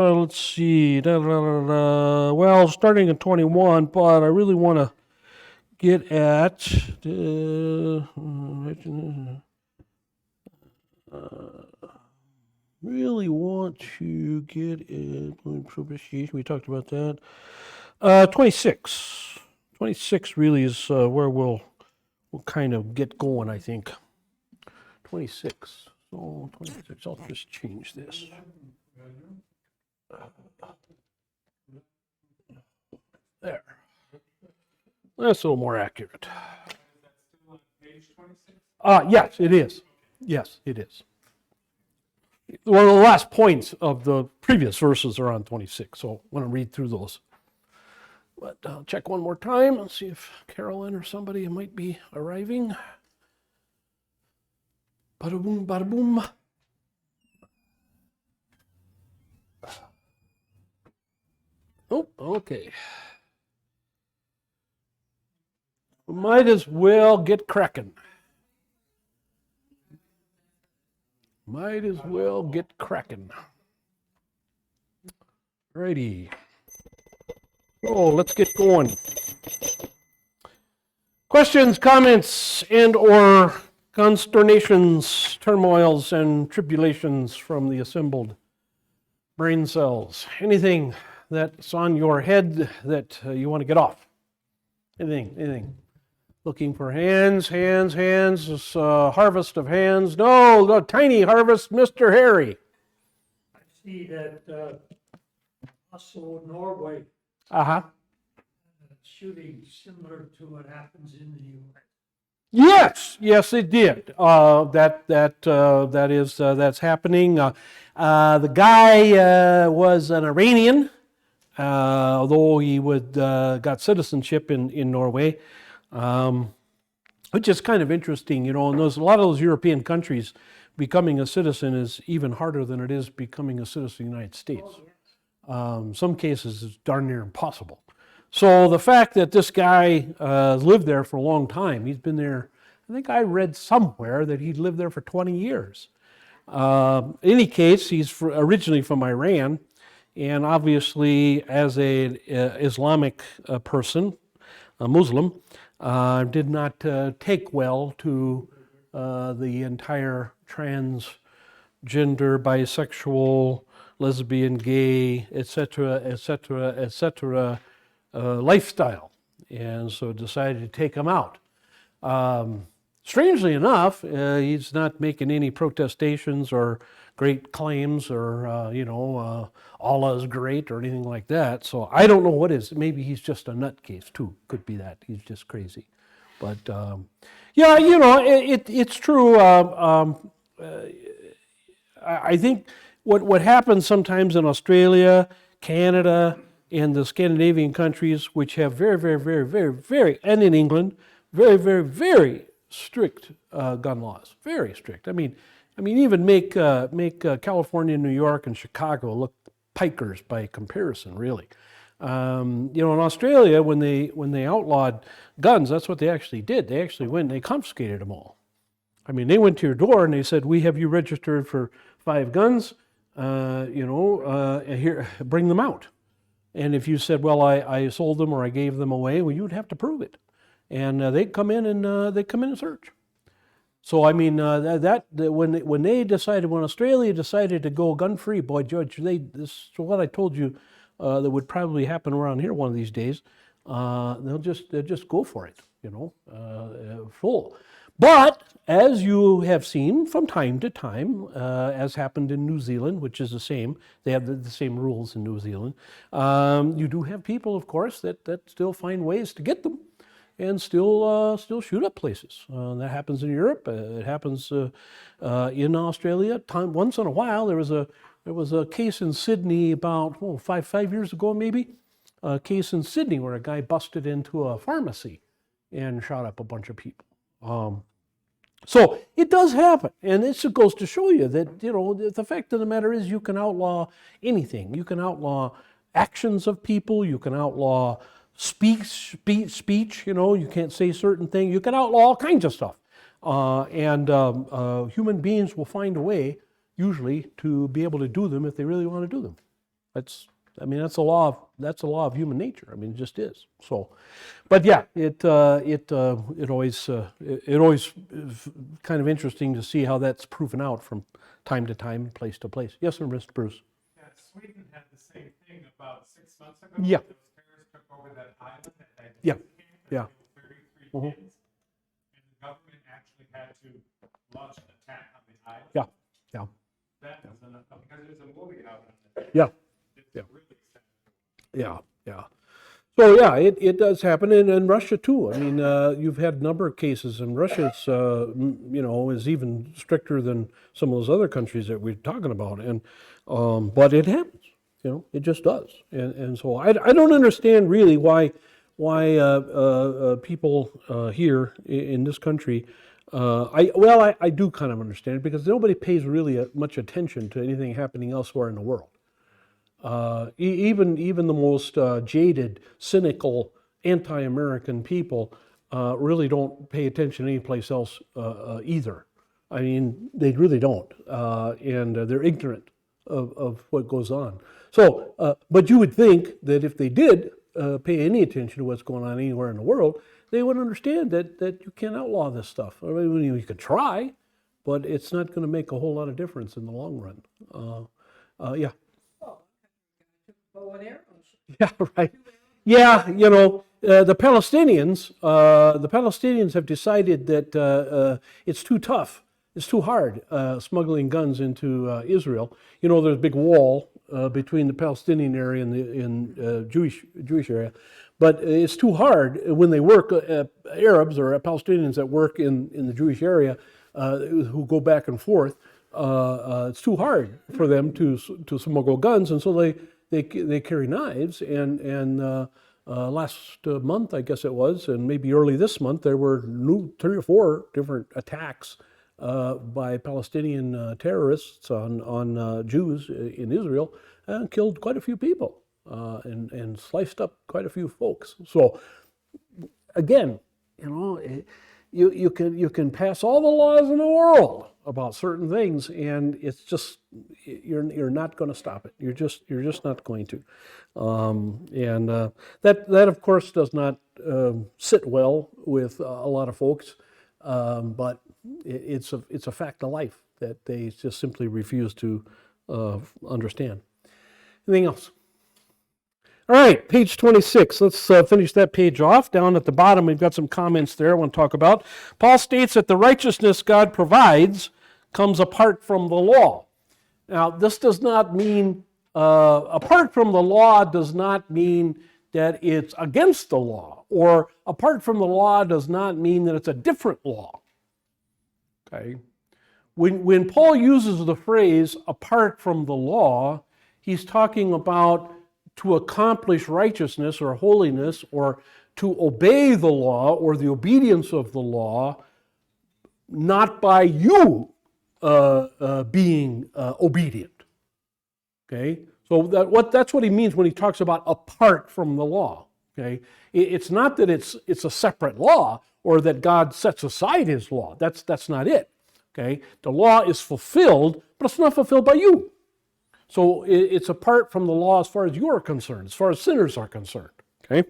Let's see. Well, starting at 21, but I really want to get at. Really want to get at propitiation. We talked about that. 26. 26 really is where we'll kind of get going, I think. 26. So 26. I'll just change this. There. That's a little more accurate. Yes, it is. Yes, it is. One of the last points of the previous verses are on 26, so I want to read through those. But I'll check one more time and see if Carolyn or somebody might be arriving. Bada boom, bada boom. Oh, okay. We might as well get cracking. Might as well get cracking. Righty. So let's get going. Questions, comments, and or consternations, turmoils, and tribulations from the assembled brain cells. Anything that's on your head that you want to get off? Anything. Looking for hands, this harvest of hands. No, the tiny harvest, Mr. Harry. I see that also Norway shooting similar to what happens in the U.S. Yes, it did. That's happening. The guy was an Iranian, although he got citizenship in Norway. Which is kind of interesting, and there's a lot of those European countries, becoming a citizen is even harder than it is becoming a citizen of the United States. Some cases it's darn near impossible. So the fact that this guy lived there for a long time, he's been there, I think I read somewhere that he'd lived there for 20 years. In any case, he's originally from Iran, and obviously as an Islamic person, a Muslim, did not take well to the entire transgender, bisexual, lesbian, gay, etc., lifestyle, and so decided to take him out. Strangely enough, he's not making any protestations or great claims or, Allah is great or anything like that. So I don't know what is. Maybe he's just a nutcase too. Could be that. He's just crazy. But, it's true. I think what happens sometimes in Australia, Canada, and the Scandinavian countries, which have very, very, very, very, very, and in England, very, very, very strict gun laws. Very strict. I mean, even make California, New York, and Chicago look pikers by comparison, really. In Australia, when they outlawed guns, that's what they actually did. They actually went and they confiscated them all. I mean, they went to your door and they said, "We have you registered for 5 guns. Here, bring them out." And if you said, "Well, I sold them or I gave them away," well, you would have to prove it. And they'd come in and search. So I mean, when Australia decided to go gun free, boy, Judge, this is what I told you that would probably happen around here one of these days. They'll just go for it, full. But as you have seen from time to time, as happened in New Zealand, which is the same, they have the same rules in New Zealand. You do have people, of course, that still find ways to get them. And still shoot up places. That happens in Europe. It happens in Australia. Once in a while, there was a case in Sydney about five years ago, maybe. A case in Sydney where a guy busted into a pharmacy and shot up a bunch of people. So it does happen, and this goes to show you that the fact of the matter is you can outlaw anything. You can outlaw actions of people. You can outlaw speech, you can't say certain things. You can outlaw all kinds of stuff. And human beings will find a way, usually, to be able to do them if they really want to do them. That's a law of human nature. I mean, it just is. So, but yeah, it always is kind of interesting to see how that's proven out from time to time, place to place. Yes, sir, Mr. Bruce. Yeah, Sweden had the same thing about 6 months ago. Yeah. Those terrorists took over that island that had Yeah. camp and Yeah. killed 33 kids. And the government actually had to launch an attack on the island. Yeah. Yeah. That was enough, because there's a movie out on it. Yeah. It's Yeah. really sad. Yeah. Yeah. So yeah, it does happen, and in Russia too. I mean, you've had a number of cases, and Russia's is even stricter than some of those other countries that we're talking about, and but it happens. It just does, and so I don't understand really why people here in this country. I do kind of understand, because nobody pays really much attention to anything happening elsewhere in the world. Even the most jaded, cynical, anti-American people really don't pay attention anyplace else either. I mean, they really don't, and they're ignorant of what goes on. So, but you would think that if they did pay any attention to what's going on anywhere in the world, they would understand that you can't outlaw this stuff. I mean, you could try, but it's not going to make a whole lot of difference in the long run. Yeah. Bow and arrows. Yeah, right. Yeah, the Palestinians have decided that it's too tough, it's too hard smuggling guns into Israel. There's a big wall between the Palestinian area and the Jewish area, but it's too hard when they work. Arabs or Palestinians that work in the Jewish area who go back and forth. It's too hard for them to smuggle guns, and so they carry knives, and last month, I guess it was, and maybe early this month, there were 3 or 4 different attacks by Palestinian terrorists on Jews in Israel, and killed quite a few people and sliced up quite a few folks. So again, you can pass all the laws in the world about certain things, and it's just you're not going to stop it. You're just not going to, and that of course does not sit well with a lot of folks, but it's a fact of life that they just simply refuse to understand. Anything else? All right, page 26. Let's finish that page off. Down at the bottom, we've got some comments there I want to talk about. Paul states that the righteousness God provides comes apart from the law. Now, this does not mean, apart from the law does not mean that it's against the law, or apart from the law does not mean that it's a different law. Okay? When Paul uses the phrase apart from the law, he's talking about to accomplish righteousness or holiness, or to obey the law or the obedience of the law, not by you being obedient. Okay, so that's what he means when he talks about apart from the law. Okay, it's not that it's a separate law or that God sets aside his law. That's not it. Okay, the law is fulfilled, but it's not fulfilled by you. So it's apart from the law as far as you are concerned, as far as sinners are concerned. Okay,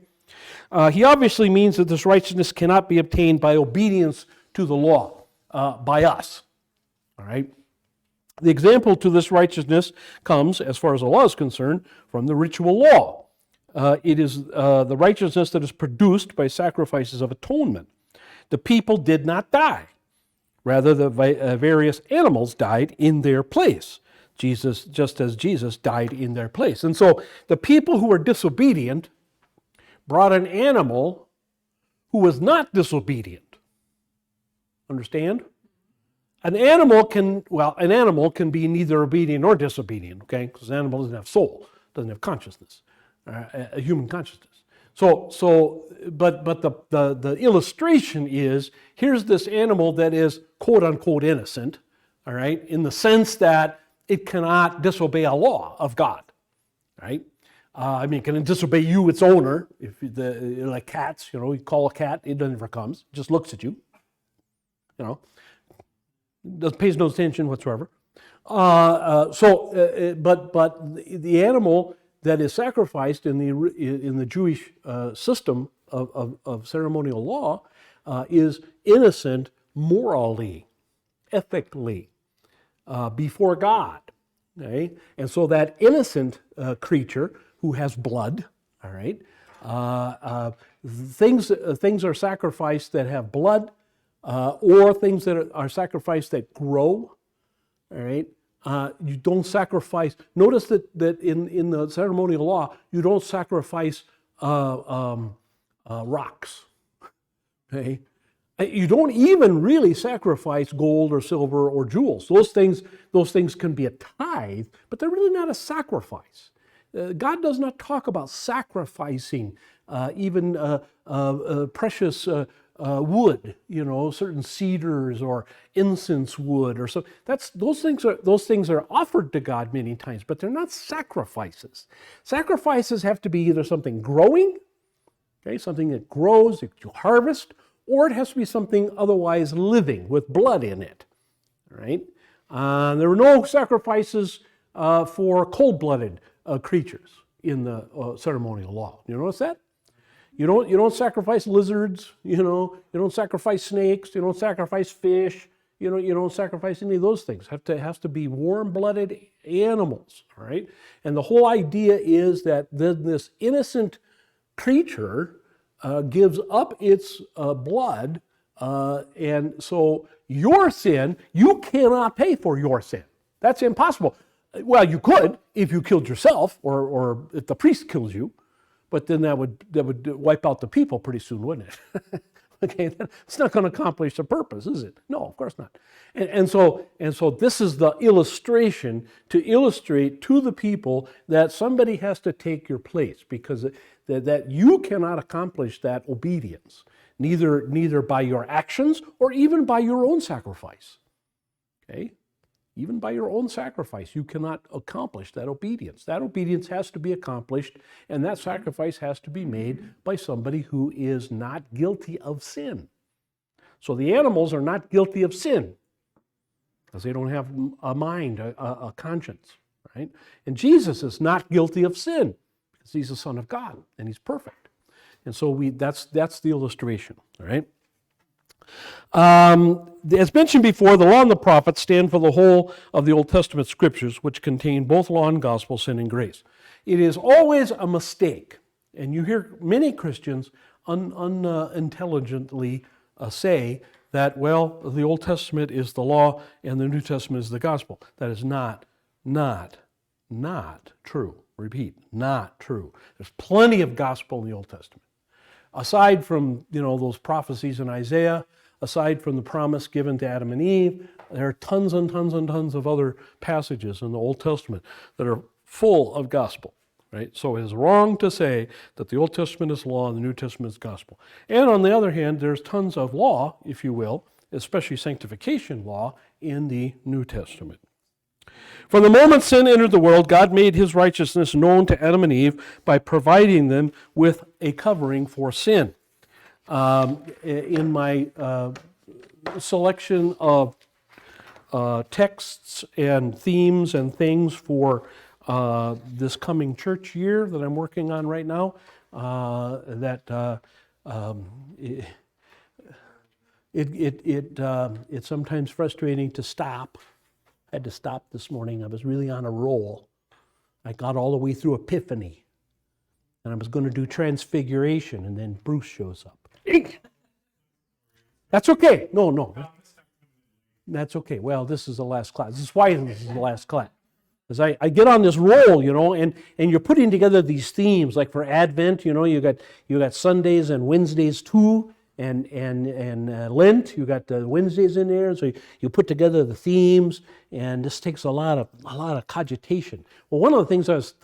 he obviously means that this righteousness cannot be obtained by obedience to the law by us. All right. The example to this righteousness comes, as far as the law is concerned, from the ritual law. It is the righteousness that is produced by sacrifices of atonement. The people did not die. Rather, the various animals died in their place. Just as Jesus died in their place. And so the people who were disobedient brought an animal who was not disobedient. Understand? An animal can be neither obedient nor disobedient, okay? Because an animal doesn't have soul, doesn't have consciousness, a human consciousness. But the illustration is, here's this animal that is quote unquote innocent, all right, in the sense that it cannot disobey a law of God, right? It can disobey you, its owner. Like cats, you call a cat, it never comes, it just looks at you, pays no attention whatsoever. But the animal that is sacrificed in the Jewish system of ceremonial law is innocent morally, ethically, before God. Okay? And so that innocent creature who has blood, all right, things are sacrificed that have blood, or things that are sacrificed that grow. All right, you don't sacrifice. Notice that in the ceremonial law, you don't sacrifice rocks. Okay, you don't even really sacrifice gold or silver or jewels. Those things can be a tithe, but they're really not a sacrifice. God does not talk about sacrificing even precious wood, certain cedars or incense wood or so. Those things are offered to God many times, but they're not sacrifices. Sacrifices have to be either something growing, okay, something that grows, that you harvest, or it has to be something otherwise living with blood in it. All right? There were no sacrifices for cold-blooded creatures in the ceremonial law. You notice that? You don't sacrifice lizards. You don't sacrifice snakes. You don't sacrifice fish. You don't sacrifice any of those things. It has to be warm-blooded animals. All right, and the whole idea is that this innocent creature gives up its blood, and so your sin, you cannot pay for your sin. That's impossible. Well, you could if you killed yourself, or if the priest kills you, but then that would wipe out the people pretty soon, wouldn't it? Okay, it's not going to accomplish the purpose, is it? No, of course not. And so this is the illustration to illustrate to the people that somebody has to take your place, because that you cannot accomplish that obedience, neither by your actions or even by your own sacrifice. Okay? Even by your own sacrifice, you cannot accomplish that obedience. That obedience has to be accomplished, and that sacrifice has to be made by somebody who is not guilty of sin. So the animals are not guilty of sin, because they don't have a mind, a conscience, right? And Jesus is not guilty of sin, because he's the Son of God, and he's perfect. And so that's the illustration, all right? As mentioned before, the law and the prophets stand for the whole of the Old Testament scriptures, which contain both law and gospel, sin and grace. It is always a mistake, and you hear many Christians unintelligently say that, well, the Old Testament is the law and the New Testament is the gospel. That is not true. Repeat, not true. There's plenty of gospel in the Old Testament. Aside from, those prophecies in Isaiah, aside from the promise given to Adam and Eve, there are tons and tons and tons of other passages in the Old Testament that are full of gospel, right? So it is wrong to say that the Old Testament is law and the New Testament is gospel. And on the other hand, there's tons of law, if you will, especially sanctification law, in the New Testament. From the moment sin entered the world, God made his righteousness known to Adam and Eve by providing them with a covering for sin. In my selection of texts and themes and things for this coming church year that I'm working on right now, it's sometimes frustrating to stop. I had to stop this morning. I was really on a roll. I got all the way through Epiphany, and I was going to do Transfiguration, and then Bruce shows up. That's okay. No. That's okay. Well, this is the last class. This is why this is the last class. Because I get on this roll, and you're putting together these themes, like for Advent, you got Sundays and Wednesdays too, and Lent, you got the Wednesdays in there, so you put together the themes, and this takes a lot of cogitation. Well, one of the things I was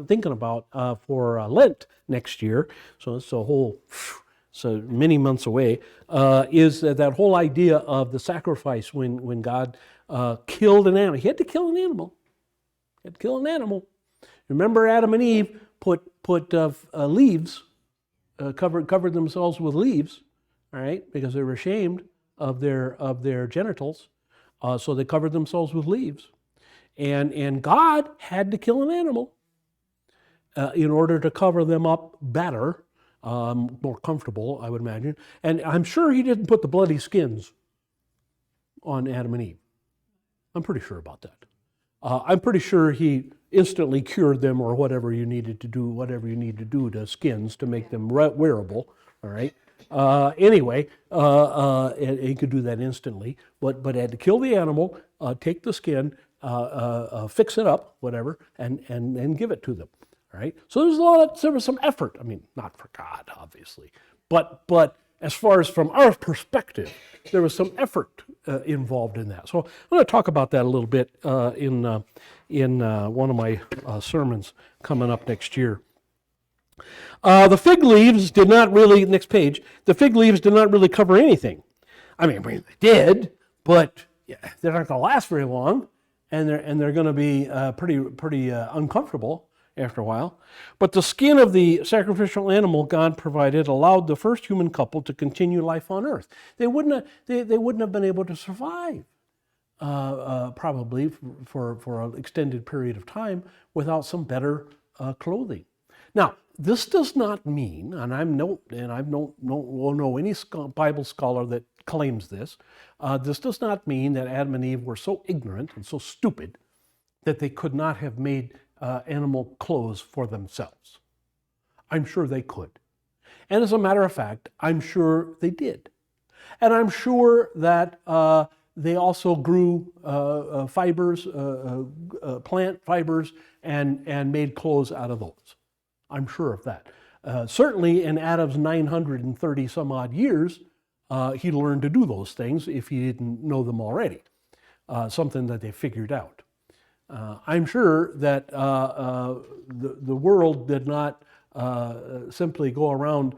thinking about for Lent next year, so it's many months away, is that whole idea of the sacrifice when God killed an animal. He had to kill an animal. Remember, Adam and Eve put leaves, covered themselves with leaves. All right, because they were ashamed of their genitals, so they covered themselves with leaves. And God had to kill an animal in order to cover them up better, more comfortable, I would imagine. And I'm sure he didn't put the bloody skins on Adam and Eve. I'm pretty sure about that. I'm pretty sure he instantly cured them or whatever you need to do to skins to make them wearable, all right? Anyway, and he could do that instantly, but had to kill the animal, take the skin, fix it up, whatever, and give it to them, all right? So there was some effort. I mean, not for God, obviously, but as far as from our perspective, there was some effort involved in that. So I'm going to talk about that a little bit in one of my sermons coming up next year. The fig leaves did not really, next page, the fig leaves did not really cover anything. I mean they did, but they're not going to last very long, and they're going to be pretty uncomfortable after a while. But the skin of the sacrificial animal God provided allowed the first human couple to continue life on earth. They wouldn't have been able to survive probably for an extended period of time without some better clothing. Now, this does not mean, and I don't know any Bible scholar that claims this. This does not mean that Adam and Eve were so ignorant and so stupid that they could not have made animal clothes for themselves. I'm sure they could. And as a matter of fact, I'm sure they did. And I'm sure that they also grew fibers, plant fibers, and made clothes out of those. I'm sure of that. Certainly in Adam's 930 some odd years, he learned to do those things if he didn't know them already. Something that they figured out. I'm sure that the world did not simply go around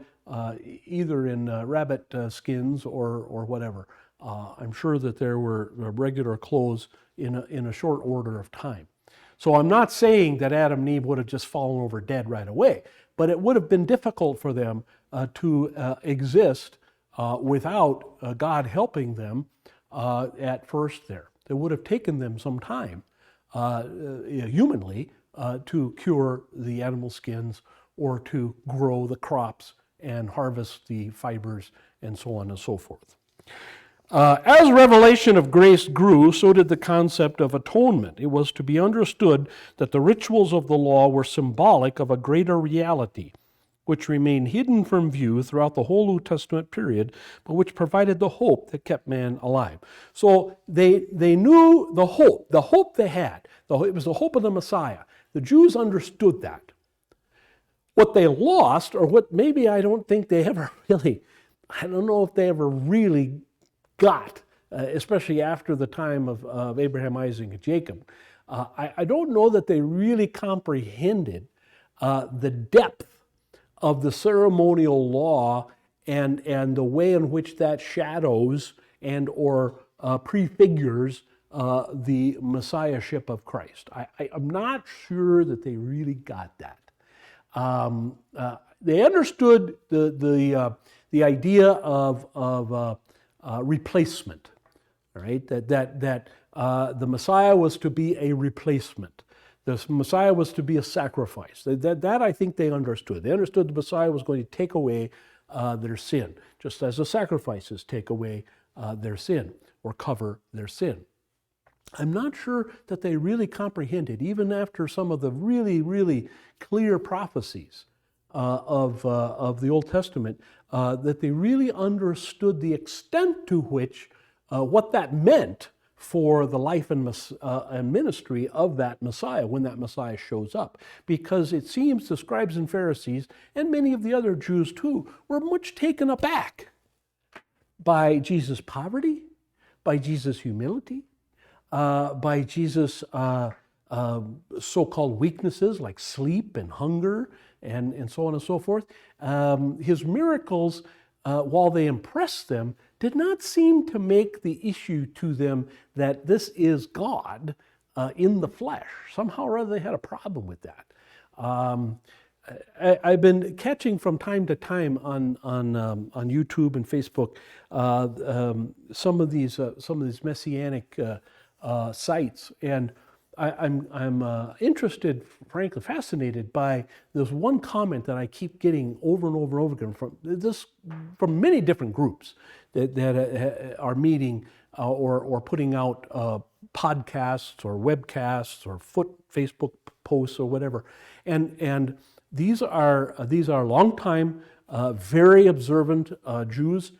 either in rabbit skins or whatever. I'm sure that there were regular clothes in a short order of time. So I'm not saying that Adam and Eve would have just fallen over dead right away, but it would have been difficult for them to exist without God helping them at first there. It would have taken them some time humanly to cure the animal skins or to grow the crops and harvest the fibers and so on and so forth. As revelation of grace grew, so did the concept of atonement. It was to be understood that the rituals of the law were symbolic of a greater reality, which remained hidden from view throughout the whole New Testament period, but which provided the hope that kept man alive. So they knew the hope they had. It was the hope of the Messiah. The Jews understood that. What they lost, or what maybe I don't think they ever really, I don't know if they ever really got, especially after the time of Abraham, Isaac, and Jacob, I don't know that they really comprehended the depth of the ceremonial law and the way in which that shadows and or prefigures the messiahship of Christ. I'm not sure that they really got that. They understood the idea of replacement, right? That the Messiah was to be a replacement. The Messiah was to be a sacrifice. That I think they understood. They understood the Messiah was going to take away their sin, just as the sacrifices take away their sin or cover their sin. I'm not sure that they really comprehended, even after some of the really, really clear prophecies of the Old Testament, that they really understood the extent to which what that meant for the life and ministry of that Messiah when that Messiah shows up. Because it seems the scribes and Pharisees, and many of the other Jews too, were much taken aback by Jesus' poverty, by Jesus' humility, by Jesus' so-called weaknesses like sleep and hunger and so on and so forth. His miracles, while they impressed them, did not seem to make the issue to them that this is God in the flesh. Somehow or other they had a problem with that. I've been catching from time to time on YouTube and Facebook some of these messianic sites, and I'm interested, frankly, fascinated by this one comment that I keep getting over and over and over again from many different groups that are meeting or putting out podcasts or webcasts or Facebook posts or whatever, and these are longtime, very observant Jews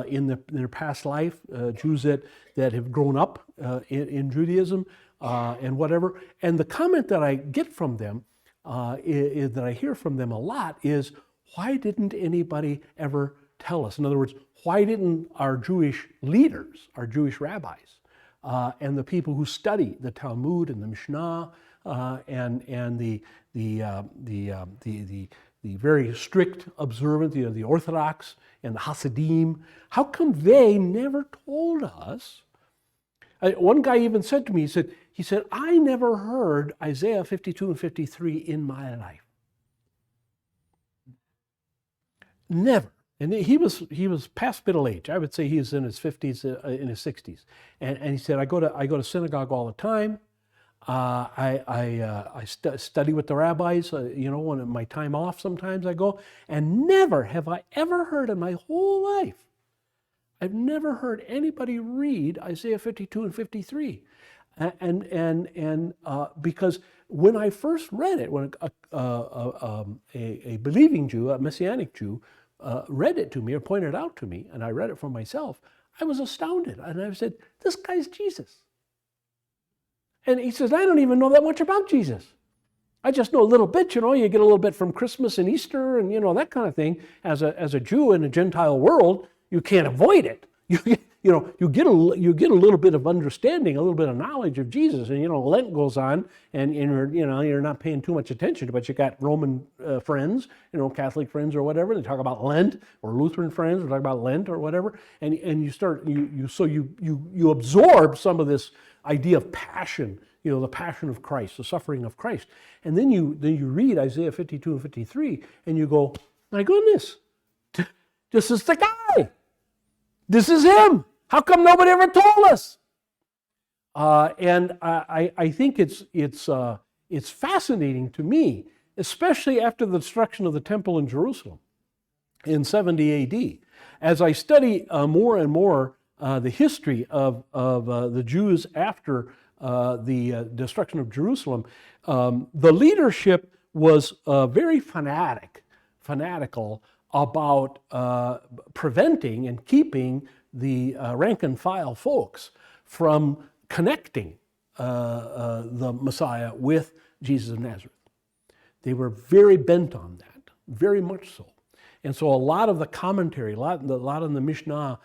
in their past life, Jews that have grown up in Judaism. And whatever. And the comment that I get from them, that I hear from them a lot, is, why didn't anybody ever tell us? In other words, why didn't our Jewish leaders, our Jewish rabbis, and the people who study the Talmud and the Mishnah and the very strict observant, the Orthodox and the Hasidim, how come they never told us? One guy even said to me, he said, I never heard Isaiah 52 and 53 in my life. Never. And he was past middle age. I would say he was in his 50s, in his 60s. And he said, I go to synagogue all the time. I study with the rabbis, when my time off sometimes I go. And never have I ever heard in my whole life, I've never heard anybody read Isaiah 52 and 53. And because when I first read it, when a believing Jew, a Messianic Jew, read it to me or pointed it out to me, and I read it for myself, I was astounded. And I said, this guy's Jesus. And he says, I don't even know that much about Jesus. I just know a little bit, you get a little bit from Christmas and Easter and, that kind of thing. As a Jew in a Gentile world, you can't avoid it. You get a little bit of understanding, a little bit of knowledge of Jesus, and Lent goes on, and you're not paying too much attention, but you got Roman friends, Catholic friends or whatever. They talk about Lent, or Lutheran friends, or talk about Lent or whatever, and you absorb some of this idea of passion, the passion of Christ, the suffering of Christ, and then you read Isaiah 52 and 53, and you go, my goodness, this is the guy. This is him. How come nobody ever told us? And I think it's fascinating to me, especially after the destruction of the temple in Jerusalem in 70 AD. As I study more and more the history of the Jews after the destruction of Jerusalem, the leadership was very fanatical about preventing and keeping the rank and file folks from connecting the Messiah with Jesus of Nazareth. They were very bent on that, very much so. And so a lot of the commentary, a lot of the Mishnah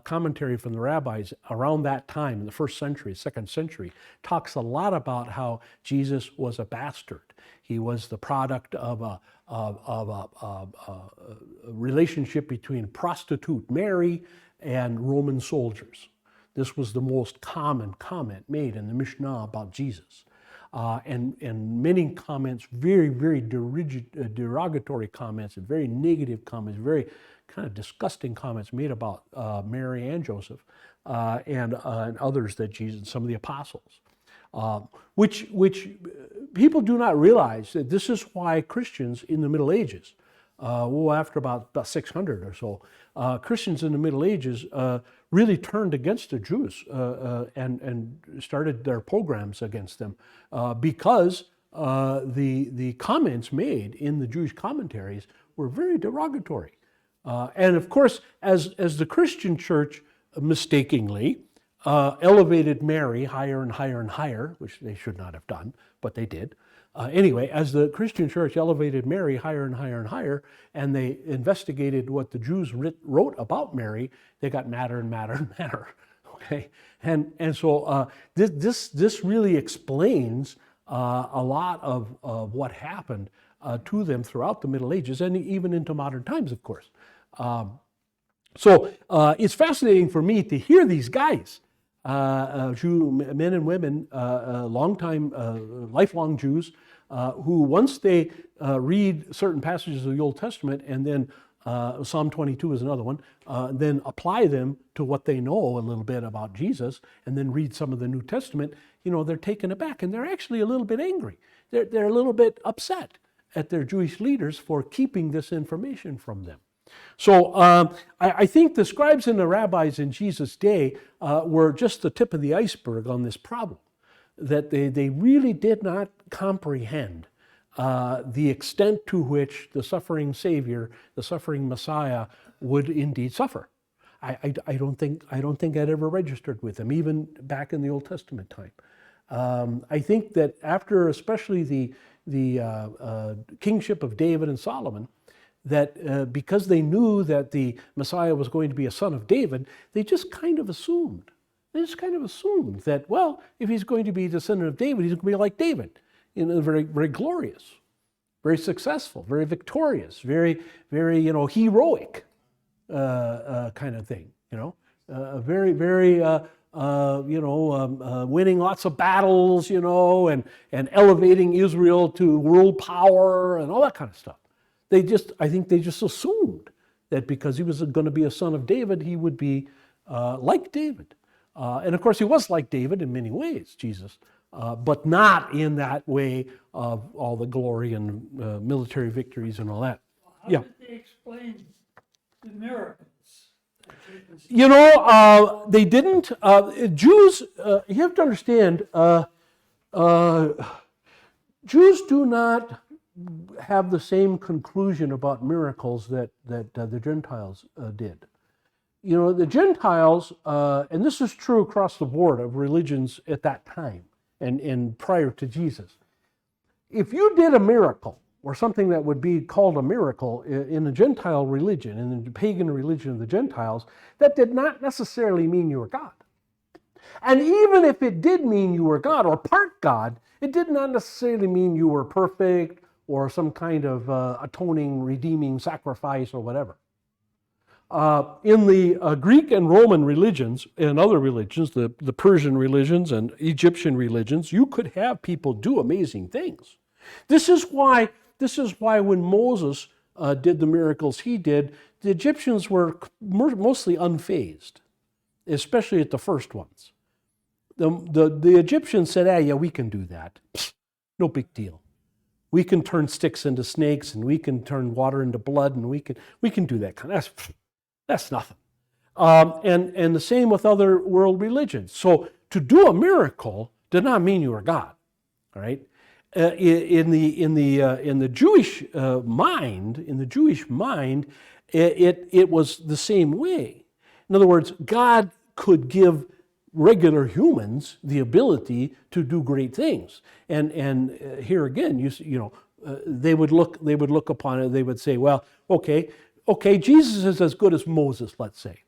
commentary from the rabbis around that time, in the 1st century, 2nd century, talks a lot about how Jesus was a bastard. He was the product of a relationship between prostitute Mary and Roman soldiers. This was the most common comment made in the Mishnah about Jesus. And many comments, very, very derogatory comments, and very negative comments, very kind of disgusting comments made about Mary and Joseph and others that Jesus, some of the apostles. Which people do not realize that this is why Christians in the Middle Ages, after about 600 or so, Christians in the Middle Ages really turned against the Jews and started their pogroms against them because the comments made in the Jewish commentaries were very derogatory. And of course, as the Christian church mistakenly elevated Mary higher and higher and higher, which they should not have done, but they did. Anyway, as the Christian church elevated Mary higher and higher and higher, and they investigated what the Jews wrote about Mary, they got madder and madder and madder. Okay, and so this really explains a lot of what happened to them throughout the Middle Ages and even into modern times, of course. So it's fascinating for me to hear these guys, Jew men and women, lifelong Jews, who once they read certain passages of the Old Testament and then Psalm 22 is another one, then apply them to what they know a little bit about Jesus, and then read some of the New Testament, they're taken aback, and they're actually a little bit angry. They're a little bit upset at their Jewish leaders for keeping this information from them. So I think the scribes and the rabbis in Jesus' day were just the tip of the iceberg on this problem, that they really did not comprehend the extent to which the suffering Savior, the suffering Messiah, would indeed suffer. I don't think that ever registered with them, even back in the Old Testament time. I think that after especially the kingship of David and Solomon, that because they knew that the Messiah was going to be a son of David, they just kind of assumed. They just kind of assumed that, well, if he's going to be the descendant of David, he's going to be like David, very, very glorious, very successful, very victorious, very, very, heroic kind of thing, very, very, winning lots of battles, and elevating Israel to world power and all that kind of stuff. I think they just assumed that because he was going to be a son of David, he would be like David. And of course, he was like David in many ways, Jesus, but not in that way of all the glory and military victories and all that. How did they explain the miracles? They didn't. Jews, you have to understand, Jews do not have the same conclusion about miracles that the Gentiles did. The Gentiles, and this is true across the board of religions at that time and prior to Jesus, if you did a miracle or something that would be called a miracle in the Gentile religion, in the pagan religion of the Gentiles, that did not necessarily mean you were God. And even if it did mean you were God or part God, it did not necessarily mean you were perfect or some kind of atoning, redeeming sacrifice or whatever. In the Greek and Roman religions and other religions, the Persian religions and Egyptian religions, you could have people do amazing things. This is why when Moses did the miracles he did, the Egyptians were mostly unfazed, especially at the first ones. The Egyptians said, yeah, we can do that. Psst, no big deal. We can turn sticks into snakes, and we can turn water into blood, and we can do that kind of. That's nothing. And the same with other world religions. So to do a miracle did not mean you were God. All right. In the Jewish mind, it was the same way. In other words, God could give regular humans the ability to do great things. And here again, they would look upon it. They would say, well, okay, Jesus is as good as Moses, let's say.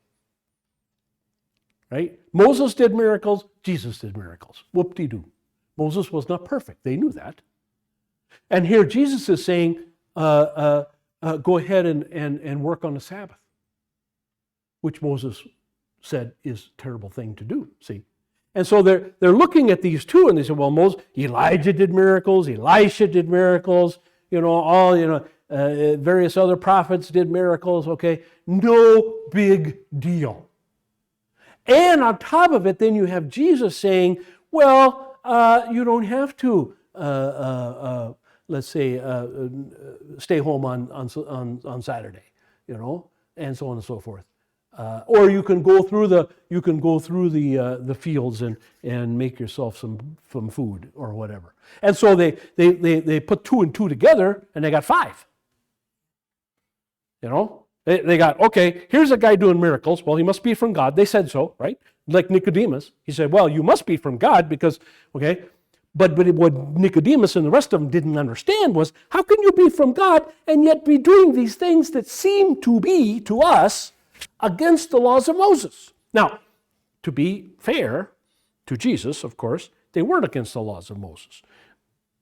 Right? Moses did miracles. Jesus did miracles. Whoop-de-doo. Moses was not perfect. They knew that. And here Jesus is saying, go ahead and work on the Sabbath, which Moses said is a terrible thing to do, see? And so they're looking at these two, and they say, well, Elijah did miracles, Elisha did miracles, various other prophets did miracles, okay? No big deal. And on top of it, then you have Jesus saying, well, you don't have to, let's say, stay home on Saturday, and so on and so forth. Or you can go through the fields and make yourself some food or whatever. And so they put 2 and 2 together, and they got 5. They got, okay, here's a guy doing miracles. Well, he must be from God. They said so, right? Like Nicodemus. He said, well, you must be from God because, okay. But what Nicodemus and the rest of them didn't understand was, how can you be from God and yet be doing these things that seem to be, to us, against the laws of Moses? Now, to be fair to Jesus, of course, they weren't against the laws of Moses.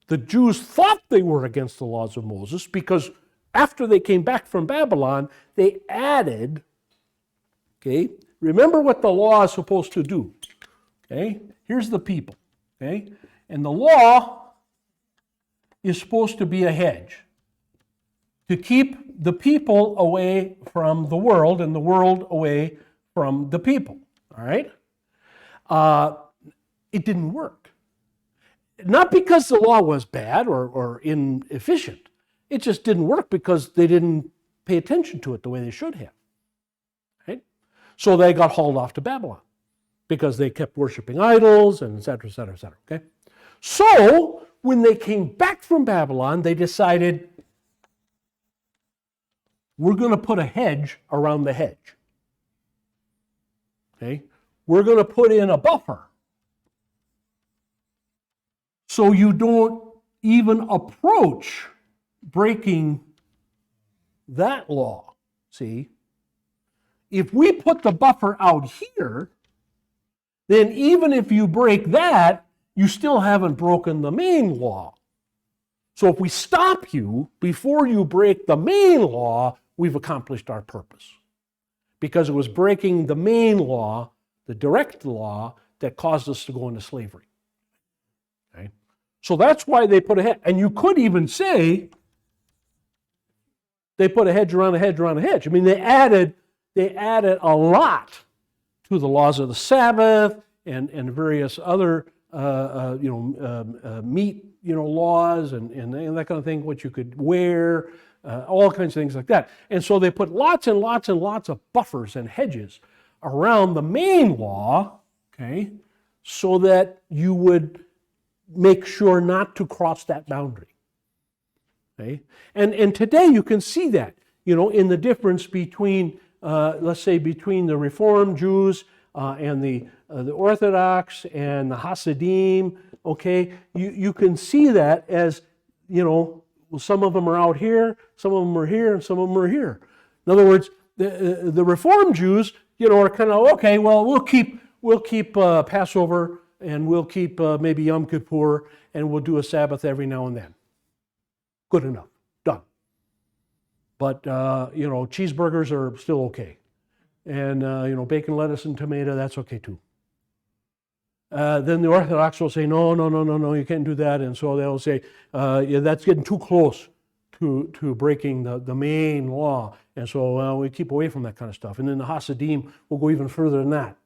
The Jews thought they were against the laws of Moses because after they came back from Babylon, they added, okay, remember what the law is supposed to do. Okay, here's the people, okay, and the law is supposed to be a hedge. to keep the people away from the world and the world away from the people. All right? It didn't work. Not because the law was bad or inefficient. It just didn't work because they didn't pay attention to it the way they should have. Right? So they got hauled off to Babylon because they kept worshiping idols and et cetera, et cetera, et cetera. Okay? So when they came back from Babylon, they decided, we're going to put a hedge around the hedge. Okay? We're going to put in a buffer so you don't even approach breaking that law. See? If we put the buffer out here, then even if you break that, you still haven't broken the main law. So if we stop you before you break the main law, we've accomplished our purpose. Because it was breaking the main law, the direct law, that caused us to go into slavery. Okay? So that's why they put a hedge. And you could even say they put a hedge around a hedge around a hedge. I mean, they added a lot to the laws of the Sabbath and various other meat laws and that kind of thing, what you could wear, all kinds of things like that. And so they put lots and lots and lots of buffers and hedges around the main law, okay, so that you would make sure not to cross that boundary. Okay? And today you can see that, in the difference between, let's say, between the Reformed Jews and the Orthodox and the Hasidim, okay? You can see that as, some of them are out here, some of them are here, and some of them are here. In other words, the Reformed Jews, are kind of, okay, well, we'll keep Passover and we'll keep maybe Yom Kippur and we'll do a Sabbath every now and then. Good enough. Done. But, cheeseburgers are still okay. And, bacon, lettuce, and tomato, that's okay too. Then the Orthodox will say, no, you can't do that. And so they'll say, that's getting too close to breaking the main law. And so we keep away from that kind of stuff. And then the Hasidim will go even further than that,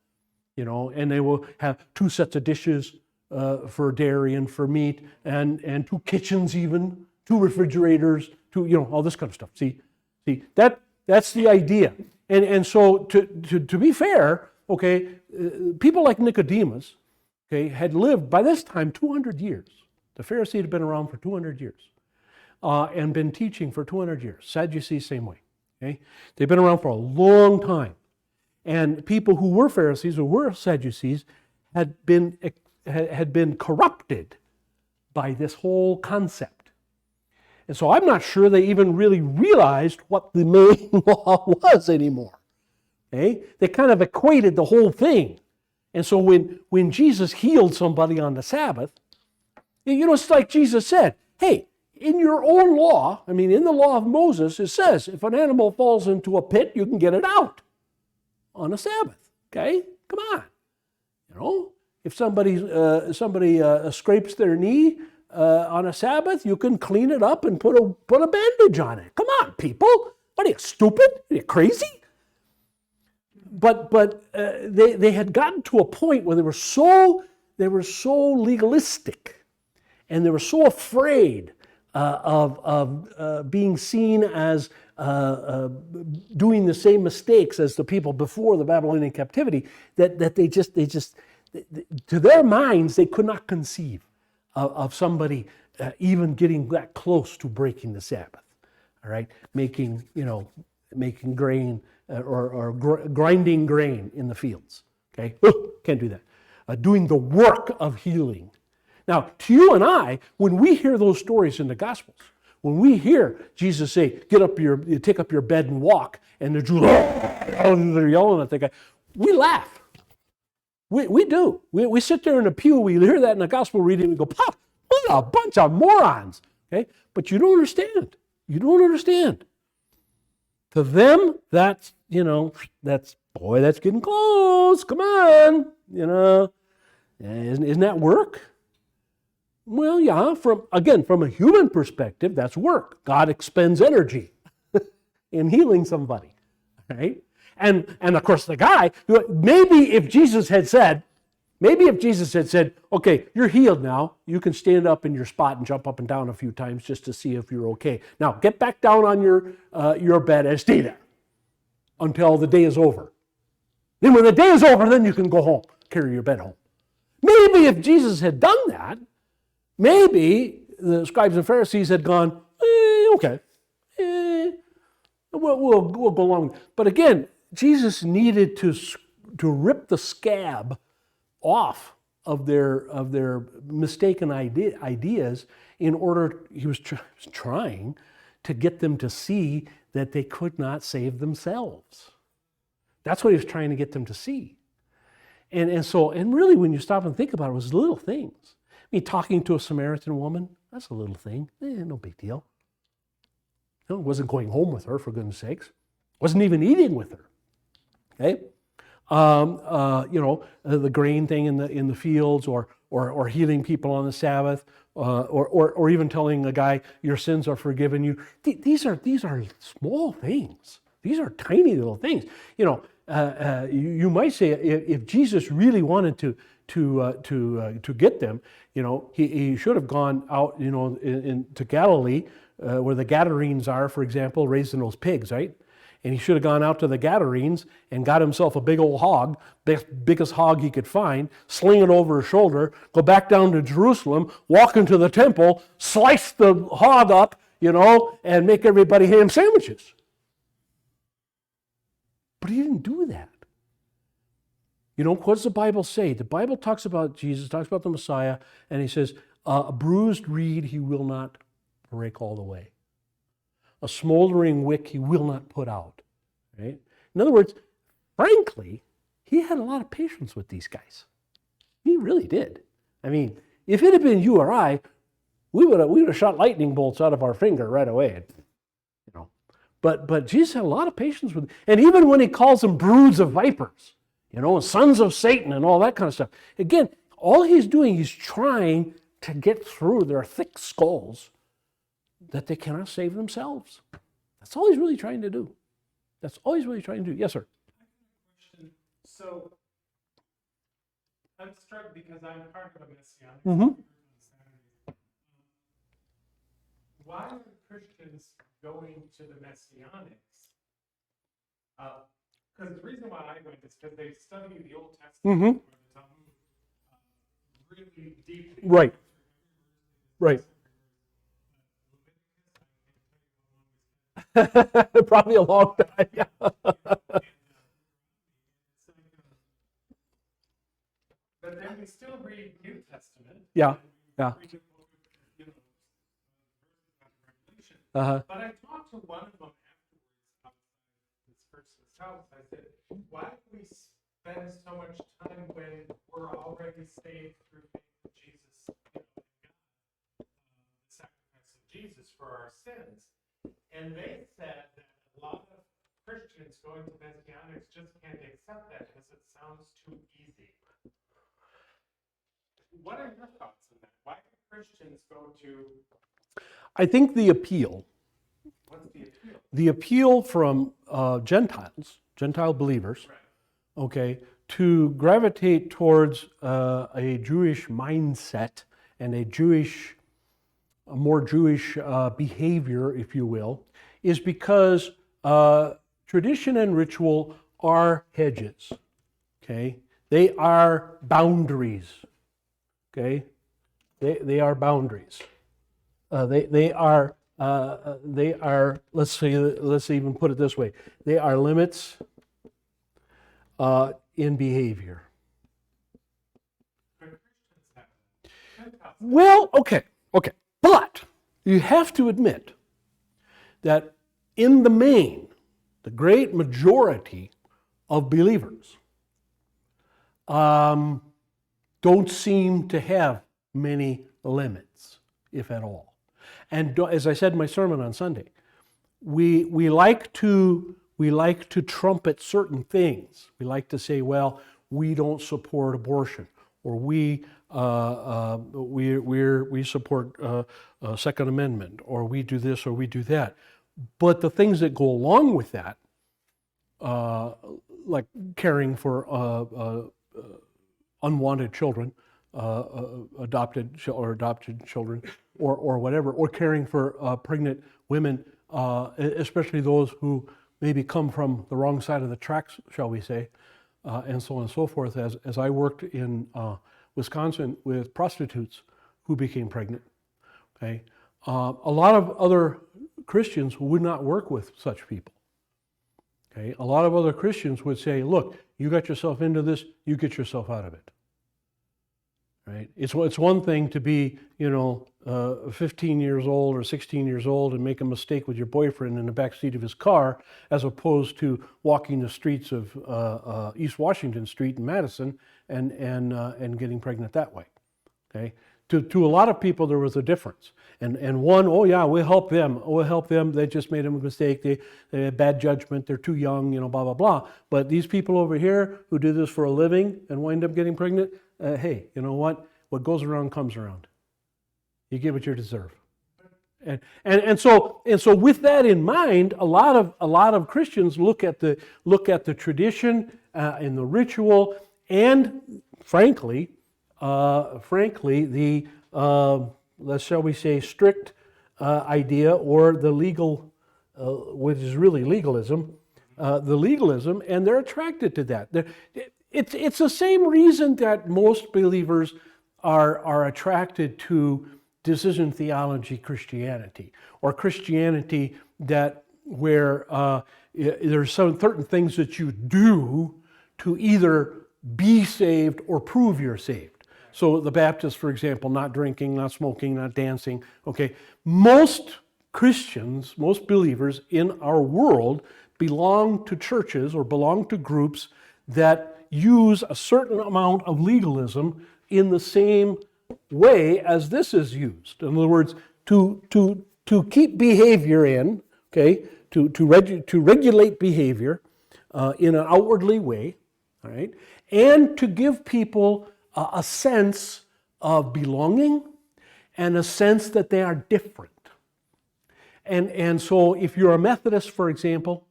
and they will have 2 sets of dishes for dairy and for meat, and 2 kitchens even, 2 refrigerators, 2, all this kind of stuff. See, that's the idea. And so to be fair, okay, people like Nicodemus, okay, had lived by this time 200 years. The Pharisees had been around for 200 years and been teaching for 200 years. Sadducees, same way. Okay, they've been around for a long time, and people who were Pharisees or were Sadducees had been corrupted by this whole concept. And so I'm not sure they even really realized what the main law was anymore. Okay? They kind of equated the whole thing. And so when Jesus healed somebody on the Sabbath, it's like Jesus said, hey, in your own law, in the law of Moses, it says if an animal falls into a pit, you can get it out on a Sabbath. Okay? Come on. If somebody scrapes their knee on a Sabbath, you can clean it up and put a bandage on it. Come on, people. What are you, stupid? Are you crazy? But they had gotten to a point where they were so legalistic, and they were so afraid of being seen as doing the same mistakes as the people before the Babylonian captivity that they just to their minds they could not conceive of somebody even getting that close to breaking the Sabbath. All right, making grain or grinding grain in the fields. Okay, can't do that. Doing the work of healing. Now, to you and I, when we hear those stories in the Gospels, when we hear Jesus say, take up your bed and walk, and the Jews, they're yelling at the guy, we laugh. We do. We sit there in the pew, we hear that in the Gospel reading, we go, "Pop, what a bunch of morons." Okay? But you don't understand. You don't understand. To them, that's getting close. Come on. Isn't that work? Well, yeah, from a human perspective, that's work. God expends energy. in healing somebody, right? And of course the guy, maybe if Jesus had said, okay, you're healed now, you can stand up in your spot and jump up and down a few times just to see if you're okay. Now get back down on your bed and stay there until the day is over. Then when the day is over, then you can go home, carry your bed home. Maybe if Jesus had done that, maybe the scribes and Pharisees had gone, okay, we'll go along. But again, Jesus needed to rip the scab off of their mistaken ideas in order, he was trying to get them to see that they could not save themselves. That's what he was trying to get them to see. And really when you stop and think about it, it was little things. I mean, talking to a Samaritan woman, that's a little thing. No big deal. No, wasn't going home with her, for goodness sakes. Wasn't even eating with her. Okay? The grain thing in the fields, or healing people on the Sabbath, or even telling a guy your sins are forgiven you. These are small things. These are tiny little things. You might say if Jesus really wanted to get them, he should have gone out, to Galilee, where the Gadarenes are, for example, raising those pigs, right? And he should have gone out to the Gadarenes and got himself a big old hog, the biggest hog he could find, sling it over his shoulder, go back down to Jerusalem, walk into the temple, slice the hog up, and make everybody ham sandwiches. But he didn't do that. What does the Bible say? The Bible talks about Jesus, talks about the Messiah, and he says, a bruised reed he will not break all the way. A smoldering wick he will not put out. Right? In other words, frankly, he had a lot of patience with these guys. He really did. I mean, if it had been you or I, we would have shot lightning bolts out of our finger right away. But Jesus had a lot of patience with them. And even when he calls them broods of vipers, sons of Satan and all that kind of stuff. Again, all he's doing, he's trying to get through their thick skulls that they cannot save themselves. That's all he's really trying to do. That's all he's really trying to do. Yes, sir. So I'm struck because I'm part of a messianic. Mm-hmm. Why are Christians going to the messianics? Because the reason why I went is because they study the Old Testament or the Talmud really deeply. Right. Right. Probably a long time. Yeah. But then we still read New Testament. Yeah. Yeah. Read the book of, Revelation. Uh-huh. But I talked to one of them afterwards outside this person's house. I said, why do we spend so much time when we're already saved through faith in Jesus, the sacrifice of Jesus for our sins? And they said that a lot of Christians going to messianics just can't accept that because it sounds too easy. What are your thoughts on that? Why do Christians go to... I think the appeal. What's the appeal? The appeal from Gentile believers, Right. okay, to gravitate towards a Jewish mindset and a more Jewish behavior, if you will, is because tradition and ritual are hedges, okay? They are boundaries, okay? They are boundaries. They are, let's even put it this way, they are limits in behavior. Well, okay. But you have to admit that in the main, the great majority of believers don't seem to have many limits, if at all. And as I said in my sermon on Sunday, we like to trumpet certain things. We like to say, well, we don't support abortion, or we support Second Amendment, or we do this or we do that. But the things that go along with that, like caring for unwanted children, adopted children, or whatever, or caring for pregnant women, especially those who maybe come from the wrong side of the tracks, shall we say, and so on and so forth. As I worked in Wisconsin with prostitutes who became pregnant, okay, a lot of other Christians would not work with such people. Okay, a lot of other Christians would say, "Look, you got yourself into this, you get yourself out of it." Right? It's one thing to be, 15 years old or 16 years old and make a mistake with your boyfriend in the back seat of his car, as opposed to walking the streets of East Washington Street in Madison and getting pregnant that way. Okay. To a lot of people, there was a difference. And one, oh yeah, we'll help them. They just made a mistake. They had bad judgment. They're too young, blah, blah, blah. But these people over here who do this for a living and wind up getting pregnant, hey, you know what? What goes around comes around. You get what you deserve. And so with that in mind, a lot of Christians look at the tradition and the ritual, and frankly, the shall we say strict idea, or the legal, which is really legalism, and they're attracted to that. It's the same reason that most believers are attracted to decision theology Christianity, or Christianity where there's some certain things that you do to either be saved or prove you're saved. So the Baptists, for example, not drinking, not smoking, not dancing. Okay, most Christians, most believers in our world belong to churches or belong to groups that use a certain amount of legalism in the same way as this is used. In other words, to keep behavior in, okay, to regulate behavior in an outwardly way, all right, and to give people a sense of belonging and a sense that they are different. And so if you're a Methodist, for example,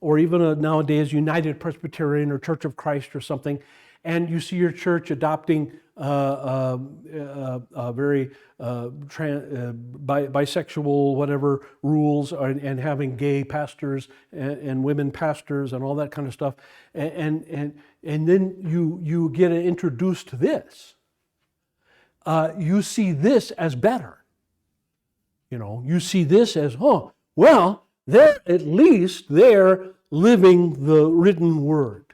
or even nowadays United Presbyterian or Church of Christ or something, and you see your church adopting very bisexual whatever rules, and having gay pastors and women pastors and all that kind of stuff, and then you get introduced to this, you see this as better. You see this as, oh, well, at least they're living the written word.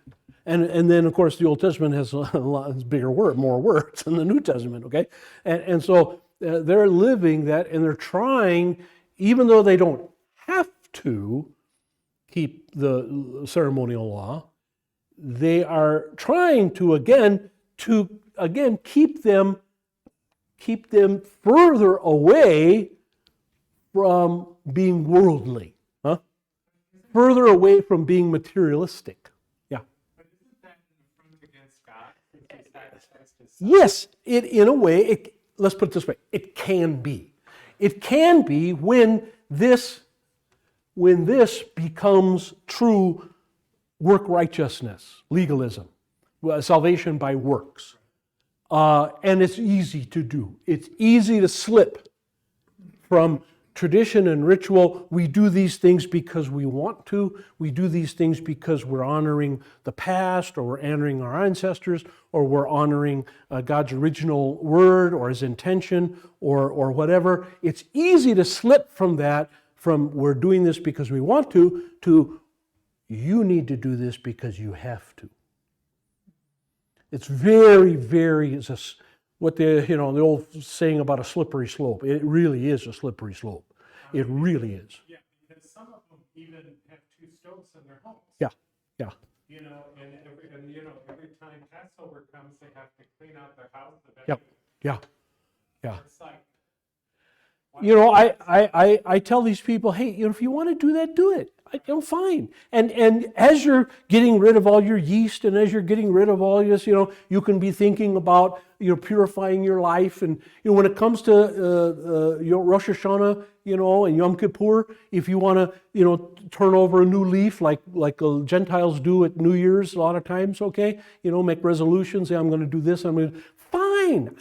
And then, of course, the Old Testament has more words than the New Testament, okay? And so they're living that, and they're trying, even though they don't have to keep the ceremonial law, they are trying to again keep them further away from being worldly, further away from being materialistic. Yeah. But isn't that an affront against God? Yes, in a way, let's put it this way, it can be. It can be when this becomes true work righteousness, legalism, salvation by works. And it's easy to do. It's easy to slip from tradition and ritual. We do these things because we want to. We do these things because we're honoring the past, or we're honoring our ancestors, or we're honoring God's original word or his intention, or whatever. It's easy to slip from that, from we're doing this because we want to you need to do this because you have to. It's very, very, what the old saying about a slippery slope. It really is a slippery slope. It really is. Yeah, because some of them even have 2 stoves in their homes. Yeah. And every time Passover comes, they have to clean out their house. Yep. Yeah. It's like, You know, I tell these people, hey, you know, if you want to do that, do it. I'm fine. And as you're getting rid of all your yeast and as you're getting rid of all this, you know, you can be thinking about, you know, purifying your life. And, you know, when it comes to your Rosh Hashanah, you know, and Yom Kippur, if you want to, you know, turn over a new leaf like Gentiles do at New Year's a lot of times, okay, you know, make resolutions, say, I'm going to do this, fine.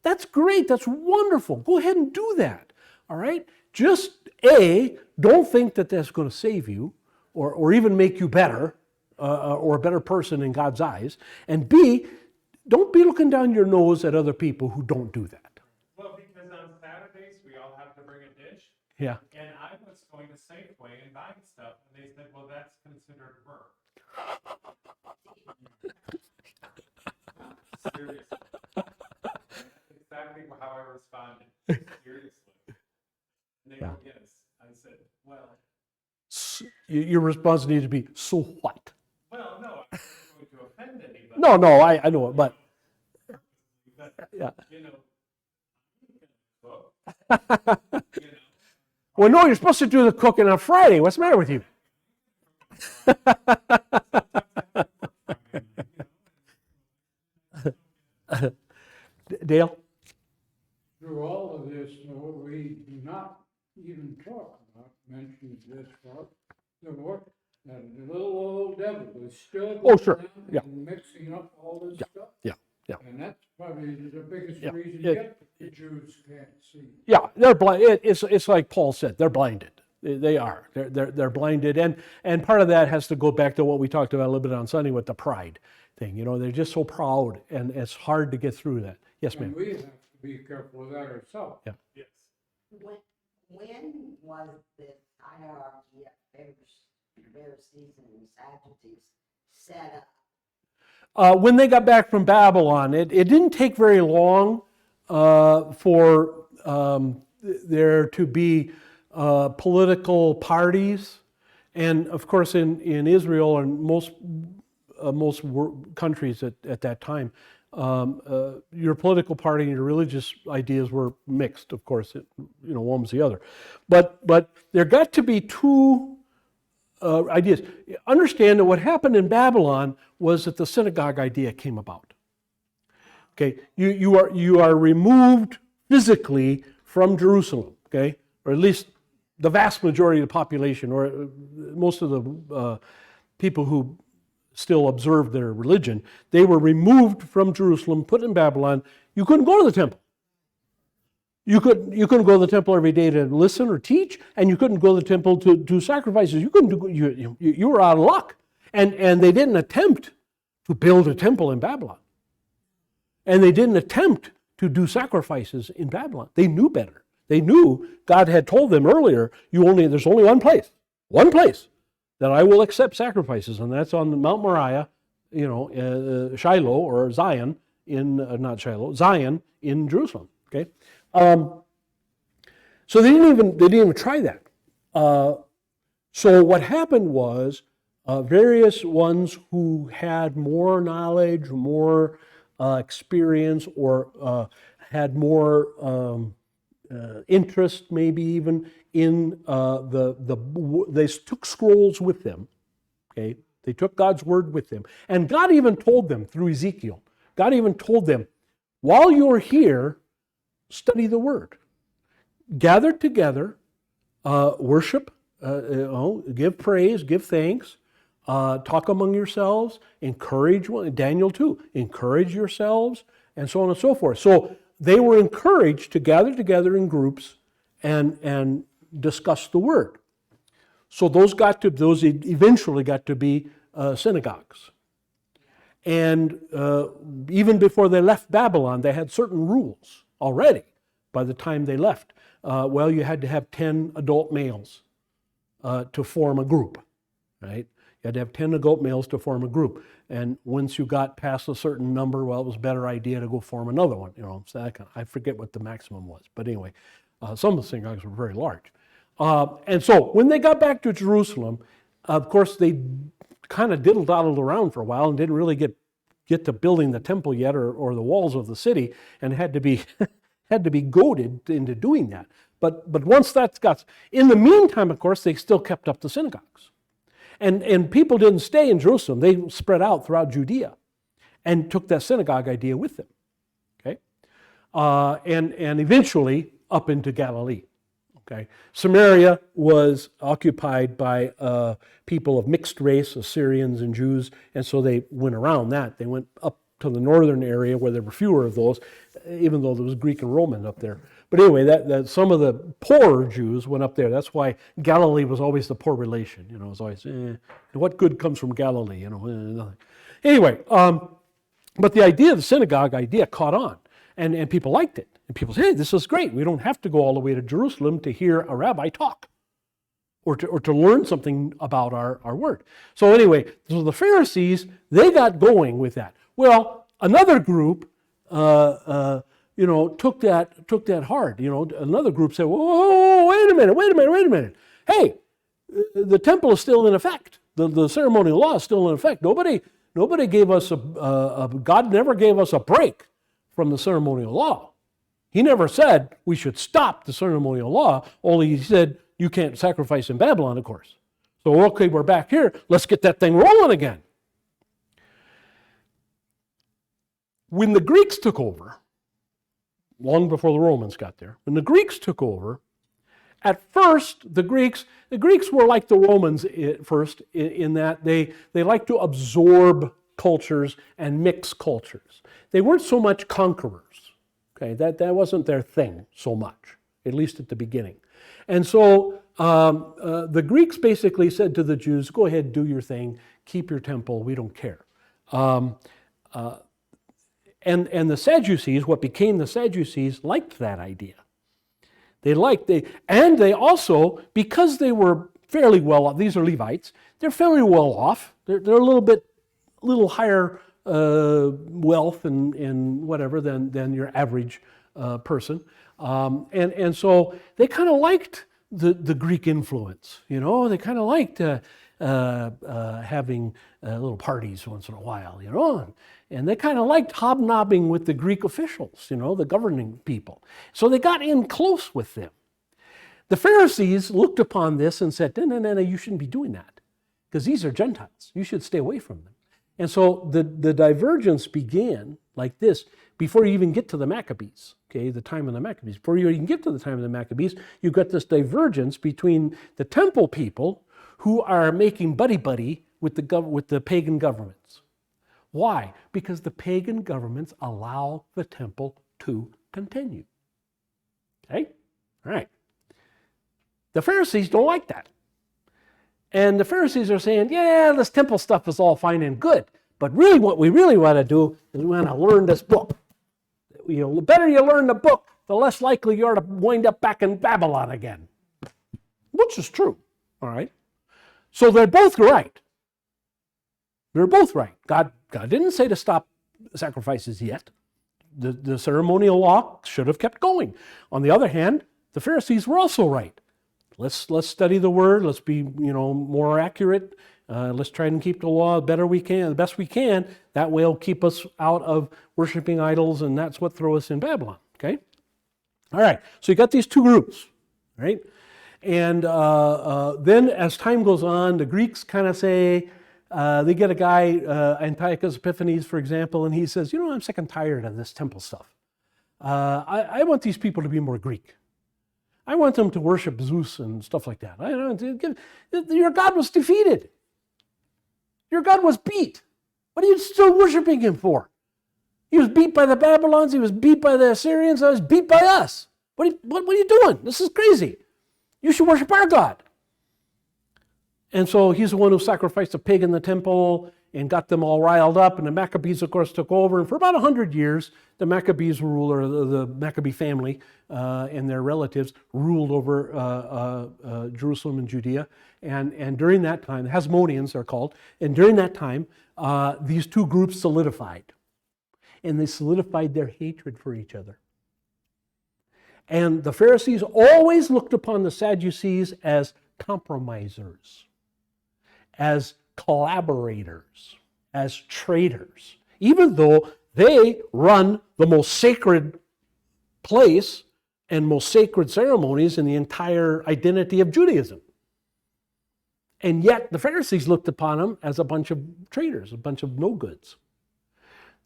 That's great. That's wonderful. Go ahead and do that. All right? Just A, don't think that that's going to save you or even make you better or a better person in God's eyes. And B, don't be looking down your nose at other people who don't do that. Well, because on Saturdays, we all have to bring a dish. Yeah. And I was going to Safeway and buying stuff, and they said, well, that's considered work. Seriously. That's exactly how I responded. Seriously. And they go, yes. I said, well. Your response needs to be, so what? Well, no, I'm not going to offend anybody. No, I know it, but. Yeah. You know, Well, no, you're supposed to do the cooking on Friday. What's the matter with you? Dale? Through all of this, though, we do not even talk about, mention this part, the work that the little old devil is still Oh, sure. going around Yeah. and mixing up all this stuff. Yeah. And that's probably the biggest Yeah. reason Yeah. yet the Jews can't see. Yeah, they're blind. It's like Paul said, they're blinded. They are. They're blinded. And part of that has to go back to what we talked about a little bit on Sunday with the pride thing. You know, they're just so proud and it's hard to get through that. Yes, And ma'am. we have to be careful with that ourselves. Yeah. yes. When was this hierarchy of Pharisees and Sadducees set up? When they got back from Babylon, it didn't take very long for there to be political parties. And of course, in Israel and most countries at that time, your political party and your religious ideas were mixed. Of course, one was the other. But there got to be two ideas. Understand that what happened in Babylon was that the synagogue idea came about. Okay, you are removed physically from Jerusalem. Okay, or at least the vast majority of the population, or most of the people who still observed their religion, they were removed from Jerusalem, put in Babylon. You couldn't go to the temple. You couldn't go to the temple every day to listen or teach, and you couldn't go to the temple to do sacrifices. You couldn't do. You were out of luck, and they didn't attempt to build a temple in Babylon, and they didn't attempt to do sacrifices in Babylon. They knew better. They knew God had told them earlier. There's only one place that I will accept sacrifices, and that's on Mount Moriah, Shiloh or Zion Zion in Jerusalem. Okay. So they didn't even try that. So what happened was various ones who had more knowledge, more experience, or had more interest, maybe even in they took scrolls with them. Okay, they took God's word with them, and God even told them through Ezekiel. God even told them, while you're here, study the word. Gather together, worship, give praise, give thanks, talk among yourselves, encourage one. Daniel too, encourage yourselves, and so on and so forth. So they were encouraged to gather together in groups and discuss the word. So those eventually got to be synagogues. And even before they left Babylon, they had certain rules already by the time they left. You had to have 10 adult males to form a group, right? You had to have 10 adult males to form a group. And once you got past a certain number, it was a better idea to go form another one. So I forget what the maximum was. But anyway, some of the synagogues were very large. And so when they got back to Jerusalem, of course, they kind of diddle-daddled around for a while and didn't really get to building the temple yet or the walls of the city, and had to be goaded into doing that. But once that's got, in the meantime, of course, they still kept up the synagogues. And people didn't stay in Jerusalem. They spread out throughout Judea and took that synagogue idea with them. Okay? And eventually up into Galilee. Okay? Samaria was occupied by people of mixed race, Assyrians and Jews, and so they went around that. They went up to the northern area where there were fewer of those, even though there was Greek and Roman up there. But anyway, that some of the poorer Jews went up there. That's why Galilee was always the poor relation. You know, it was always, what good comes from Galilee? You know, nothing. Anyway, but the idea, the synagogue idea, caught on, and people liked it. And people said, hey, this is great. We don't have to go all the way to Jerusalem to hear a rabbi talk, or to learn something about our word. So anyway, so the Pharisees, they got going with that. Well, another group, took that hard. You know, another group said, "Whoa, wait a minute. Hey, the temple is still in effect. The ceremonial law is still in effect. Nobody gave us God never gave us a break from the ceremonial law. He never said we should stop the ceremonial law. Only he said you can't sacrifice in Babylon, of course. So okay, we're back here. Let's get that thing rolling again." When the Greeks took over, long before the Romans got there, when the Greeks took over, at first the Greeks were like the Romans at first in that they liked to absorb cultures and mix cultures. They weren't so much conquerors. Okay, that wasn't their thing so much, at least at the beginning. And so the Greeks basically said to the Jews, go ahead, do your thing, keep your temple, we don't care. And the Sadducees, what became the Sadducees, liked that idea. They also, because they were fairly well off, these are Levites, they're fairly well off. They're a little higher wealth and whatever than your average person. And so they kind of liked the Greek influence, you know. They kind of liked having little parties once in a while, you know. And they kind of liked hobnobbing with the Greek officials, you know, the governing people. So they got in close with them. The Pharisees looked upon this and said, no, you shouldn't be doing that, because these are Gentiles. You should stay away from them. And so the divergence began like this before you even get to the Maccabees, okay, the time of the Maccabees. Before you even get to the time of the Maccabees, you've got this divergence between the temple people who are making buddy-buddy with the pagan governments. Why? Because the pagan governments allow the temple to continue. Okay? All right. The Pharisees don't like that. And the Pharisees are saying, yeah, this temple stuff is all fine and good, but really what we really want to do is we want to learn this book. The better you learn the book, the less likely you are to wind up back in Babylon again. Which is true. All right? So they're both right. They're both right. God didn't say to stop sacrifices yet. The ceremonial law should have kept going. On the other hand, the Pharisees were also right. Let's study the word. Let's be more accurate. Let's try and keep the law the best we can. That way it'll keep us out of worshiping idols, and that's what throws us in Babylon. Okay? All right. So you got these two groups, right? And then as time goes on, the Greeks kind of say, they get a guy, Antiochus Epiphanes, for example, and he says, I'm sick and tired of this temple stuff. I want these people to be more Greek. I want them to worship Zeus and stuff like that. Your God was defeated. Your God was beat. What are you still worshiping him for? He was beat by the Babylons. He was beat by the Assyrians. He was beat by us. What are you doing? This is crazy. You should worship our God. And so he's the one who sacrificed a pig in the temple and got them all riled up. And the Maccabees, of course, took over. And for about 100 years, the Maccabees ruled, or the Maccabee family and their relatives ruled over Jerusalem and Judea. And during that time, the Hasmoneans are called. And during that time, these two groups solidified. And they solidified their hatred for each other. And the Pharisees always looked upon the Sadducees as compromisers, as collaborators, as traitors, even though they run the most sacred place and most sacred ceremonies in the entire identity of Judaism. And yet the Pharisees looked upon them as a bunch of traitors, a bunch of no-goods.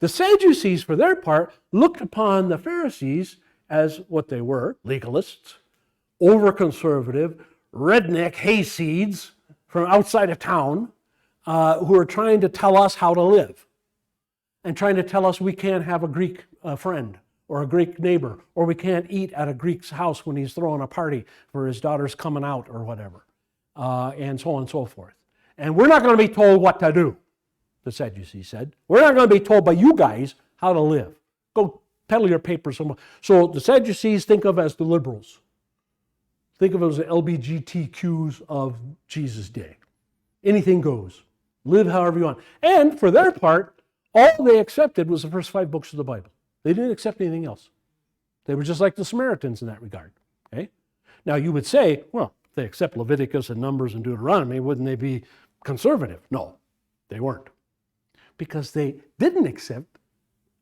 The Sadducees, for their part, looked upon the Pharisees as what they were, legalists, over-conservative, redneck hayseeds from outside of town who are trying to tell us how to live and trying to tell us we can't have a Greek friend or a Greek neighbor, or we can't eat at a Greek's house when he's throwing a party for his daughter's coming out or whatever, and so on and so forth. And we're not going to be told what to do, the Sadducees said. We're not going to be told by you guys how to live. Go peddle your papers somewhere. So the Sadducees think of as the liberals. Think of it as the LGBTQs of Jesus' day. Anything goes. Live however you want. And for their part, all they accepted was the first 5 books of the Bible. They didn't accept anything else. They were just like the Samaritans in that regard. Okay? Now you would say, well, if they accept Leviticus and Numbers and Deuteronomy, wouldn't they be conservative? No, they weren't. Because they didn't accept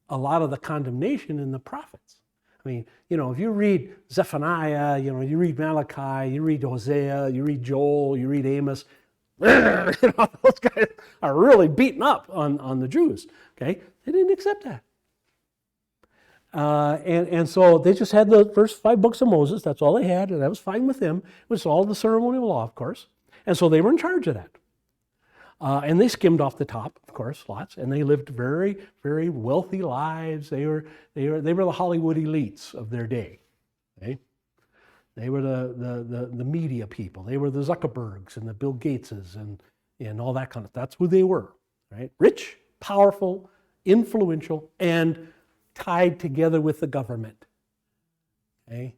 a lot of the condemnation in the prophets. I mean, if you read Zephaniah, you read Malachi, you read Hosea, you read Joel, you read Amos, those guys are really beating up on the Jews. Okay? They didn't accept that. And so they just had the first 5 books of Moses. That's all they had, and that was fine with them. It was all the ceremonial law, of course. And so they were in charge of that. And they skimmed off the top, of course, lots. And they lived very, very wealthy lives. They were the Hollywood elites of their day. Okay? They were the media people. They were the Zuckerbergs and the Bill Gateses and all that kind of. That's who they were, right? Rich, powerful, influential, and tied together with the government. Okay?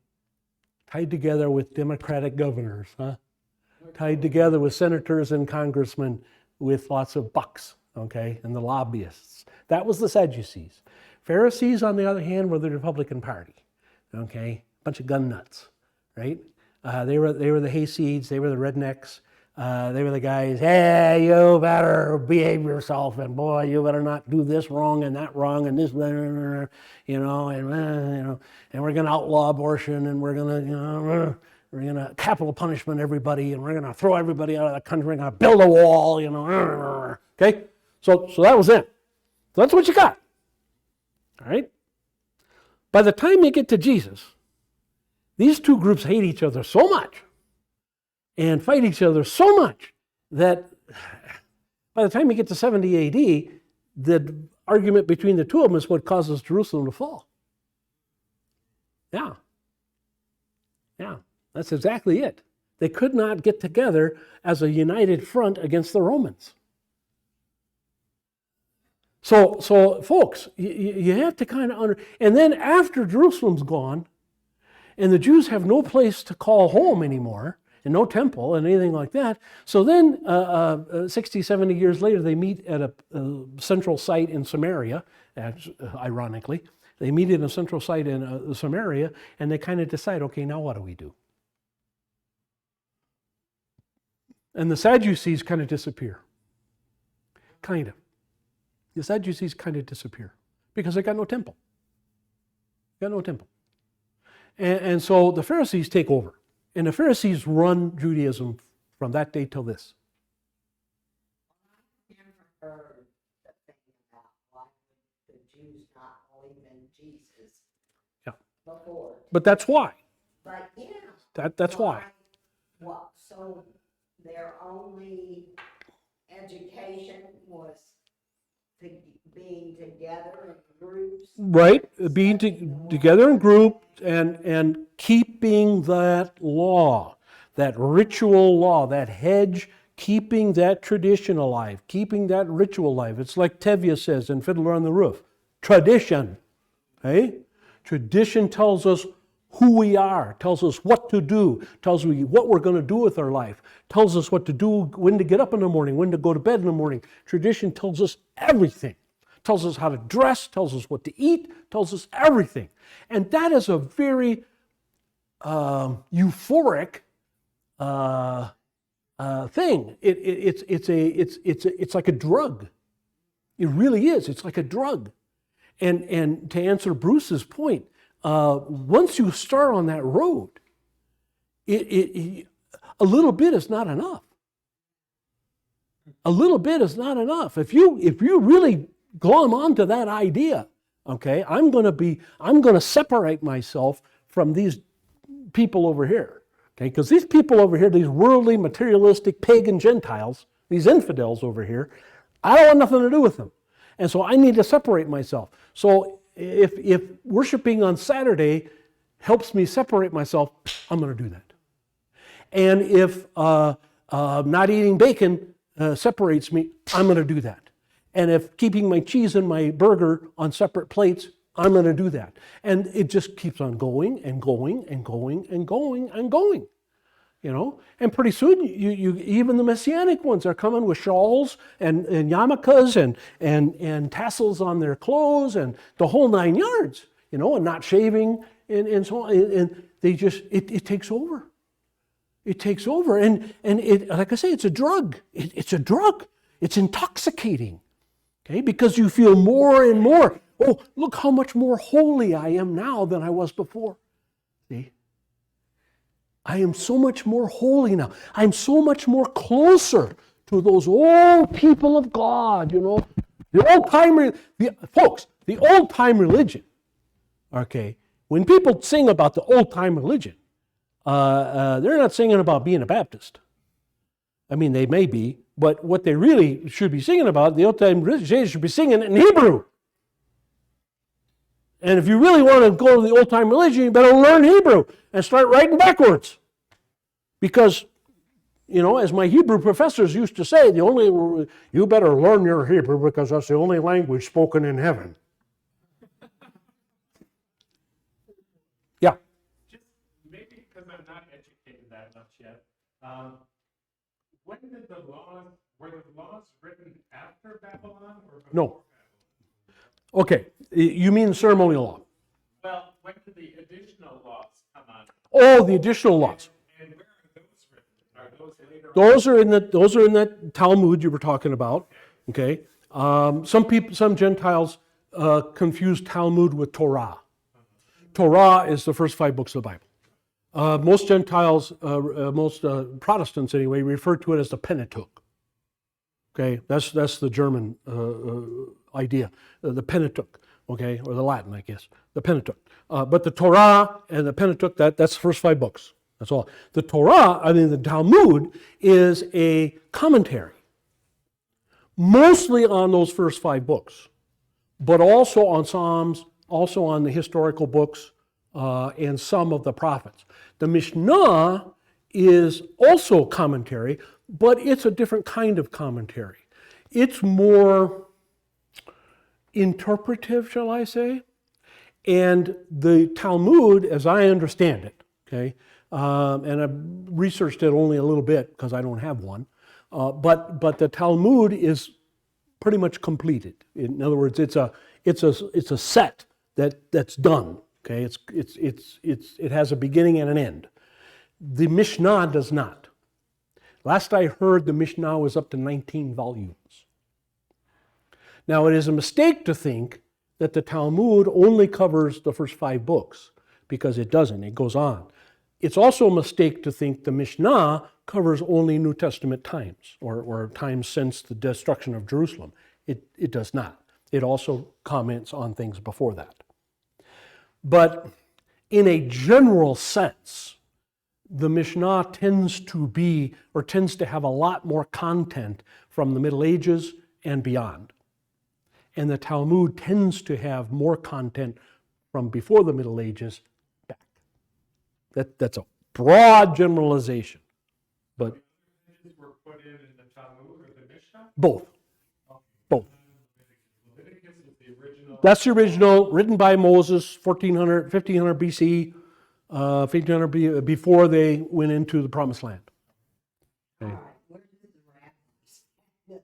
Tied together with Democratic governors, huh? Tied together with senators and congressmen with lots of bucks, okay, and the lobbyists. That was the Sadducees. Pharisees, on the other hand, were the Republican Party, okay, bunch of gun nuts, right? They were the hayseeds, they were the rednecks, they were the guys, hey, you better behave yourself, and boy, you better not do this wrong and that wrong and this, and we're going to outlaw abortion, and we're going to capital punishment everybody, and we're going to throw everybody out of the country, we're going to build a wall, okay? So that was it. So that's what you got, all right? By the time you get to Jesus, these two groups hate each other so much and fight each other so much that by the time you get to 70 AD, the argument between the two of them is what causes Jerusalem to fall. Yeah. That's exactly it. They could not get together as a united front against the Romans. So folks, you have to kind of and then after Jerusalem's gone, and the Jews have no place to call home anymore, and no temple and anything like that, so then 60, 70 years later, they meet at a central site in Samaria, ironically. They meet in a central site in Samaria, and they kind of decide, okay, now what do we do? And the Sadducees kind of disappear. Kind of. The Sadducees kind of disappear because they got no temple. Got no temple. And so the Pharisees take over. And the Pharisees run Judaism from that day till this. I never heard the thing about why the Jews not believe in Jesus before. But that's why. But yeah. That's why. What? So their only education was being together in groups. Right, being together in groups and keeping that law, that ritual law, that hedge, keeping that tradition alive, keeping that ritual alive. It's like Tevye says in Fiddler on the Roof, tradition. Okay? Tradition tells us who we are, tells us what to do, tells us what we're going to do with our life, tells us what to do, when to get up in the morning, when to go to bed in the morning. Tradition tells us everything. Tells us how to dress, tells us what to eat, tells us everything. And that is a very euphoric thing. It's like a drug. It really is. It's like a drug. And to answer Bruce's point, once you start on that road, a little bit is not enough. A little bit is not enough. If you really glom onto that idea, okay, I'm going to separate myself from these people over here, okay, because these people over here, these worldly, materialistic, pagan Gentiles, these infidels over here, I don't want nothing to do with them, and so I need to separate myself. So if worshiping on Saturday helps me separate myself, I'm going to do that. And if not eating bacon separates me, I'm going to do that. And if keeping my cheese and my burger on separate plates, I'm going to do that. And it just keeps on going and going and going and going and going. You know, and pretty soon, you even the Messianic ones are coming with shawls and yarmulkes and tassels on their clothes and the whole 9 yards. You know, and not shaving and so on. And they just it takes over. It takes over, and it, like I say, it's a drug. It's a drug. It's intoxicating. Okay, because you feel more and more. Oh, look how much more holy I am now than I was before. See. I am so much more holy now. I'm so much more closer to those old people of God, you know. The old-time religion, okay, when people sing about the old-time religion, they're not singing about being a Baptist. I mean, they may be, but what they really should be singing about, the old-time religion should be singing in Hebrew. And if you really want to go to the old-time religion, you better learn Hebrew and start writing backwards. Because, you know, as my Hebrew professors used to say, you better learn your Hebrew because that's the only language spoken in heaven. Yeah. Just maybe because I'm not educated that much yet. When did were the laws written after Babylon or before No. Babylon? Okay, you mean ceremonial law? Well, when did the additional laws come on? Oh, the additional laws. And where are those written? Are those later? Those are in that Talmud you were talking about. Okay, some Gentiles confuse Talmud with Torah. Torah is the first 5 books of the Bible. Most Gentiles, most Protestants anyway, refer to it as the Pentateuch. Okay, that's the German idea, the Pentateuch. Okay, or the Latin, I guess, the Pentateuch. But the Torah and the Pentateuch, that's the first 5 books. That's all. The the Talmud is a commentary, mostly on those first 5 books, but also on Psalms, also on the historical books, and some of the prophets. The Mishnah is also commentary, but it's a different kind of commentary. It's more interpretive, shall I say? And the Talmud, as I understand it, okay, and I've researched it only a little bit because I don't have one, but the Talmud is pretty much completed. In other words, it's a set that's done. Okay, it has a beginning and an end. The Mishnah does not. Last I heard, the Mishnah was up to 19 volumes. Now, it is a mistake to think that the Talmud only covers the first 5 books, because it doesn't. It goes on. It's also a mistake to think the Mishnah covers only New Testament times, or times since the destruction of Jerusalem. It does not. It also comments on things before that. But in a general sense, the Mishnah tends to have a lot more content from the Middle Ages and beyond. And the Talmud tends to have more content from before the Middle Ages back. That's a broad generalization. But Were put in the Talmud or the Mishnah? both. Both. Leviticus is the original. That's the original, written by Moses, 1500 BC, 1500 before they went into the Promised Land. All right, where did the rabbis get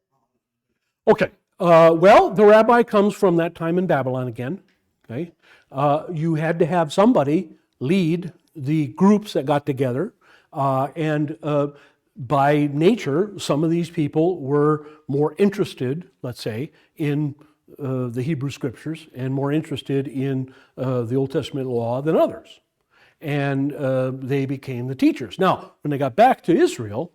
Okay. Well, the rabbi comes from that time in Babylon again. Okay. You had to have somebody lead the groups that got together, and by nature, some of these people were more interested, let's say, in the Hebrew Scriptures and more interested in the Old Testament law than others. And they became the teachers. Now, when they got back to Israel,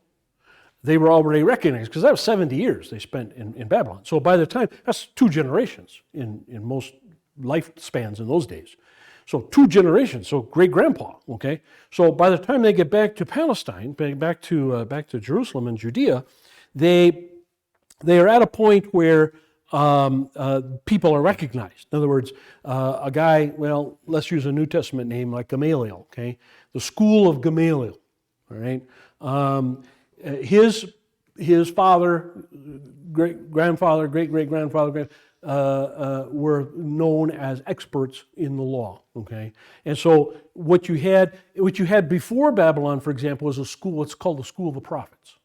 they were already recognized, because that was 70 years they spent in Babylon. So by the time, that's 2 generations in most lifespans in those days. So 2 generations, so great-grandpa, okay? So by the time they get back to Palestine, back to Jerusalem and Judea, they are at a point where people are recognized. In other words, a guy, well, let's use a New Testament name like Gamaliel, okay? The school of Gamaliel, all right? His father, great-grandfather, great-great-grandfather, were known as experts in the law, okay? And so what you had before Babylon, for example, was a school, it's called the School of the Prophets.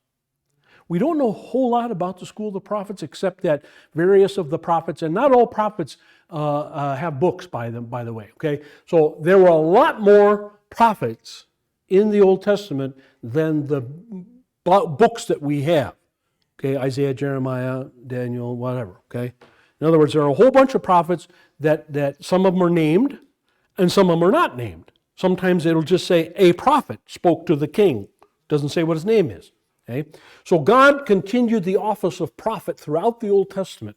We don't know a whole lot about the School of the Prophets, except that various of the prophets, and not all prophets have books by them, by the way, okay? So there were a lot more prophets in the Old Testament than the books that we have, okay? Isaiah, Jeremiah, Daniel, whatever, okay? In other words, there are a whole bunch of prophets that some of them are named and some of them are not named. Sometimes it'll just say a prophet spoke to the king. Doesn't say what his name is. Okay? So God continued the office of prophet throughout the Old Testament.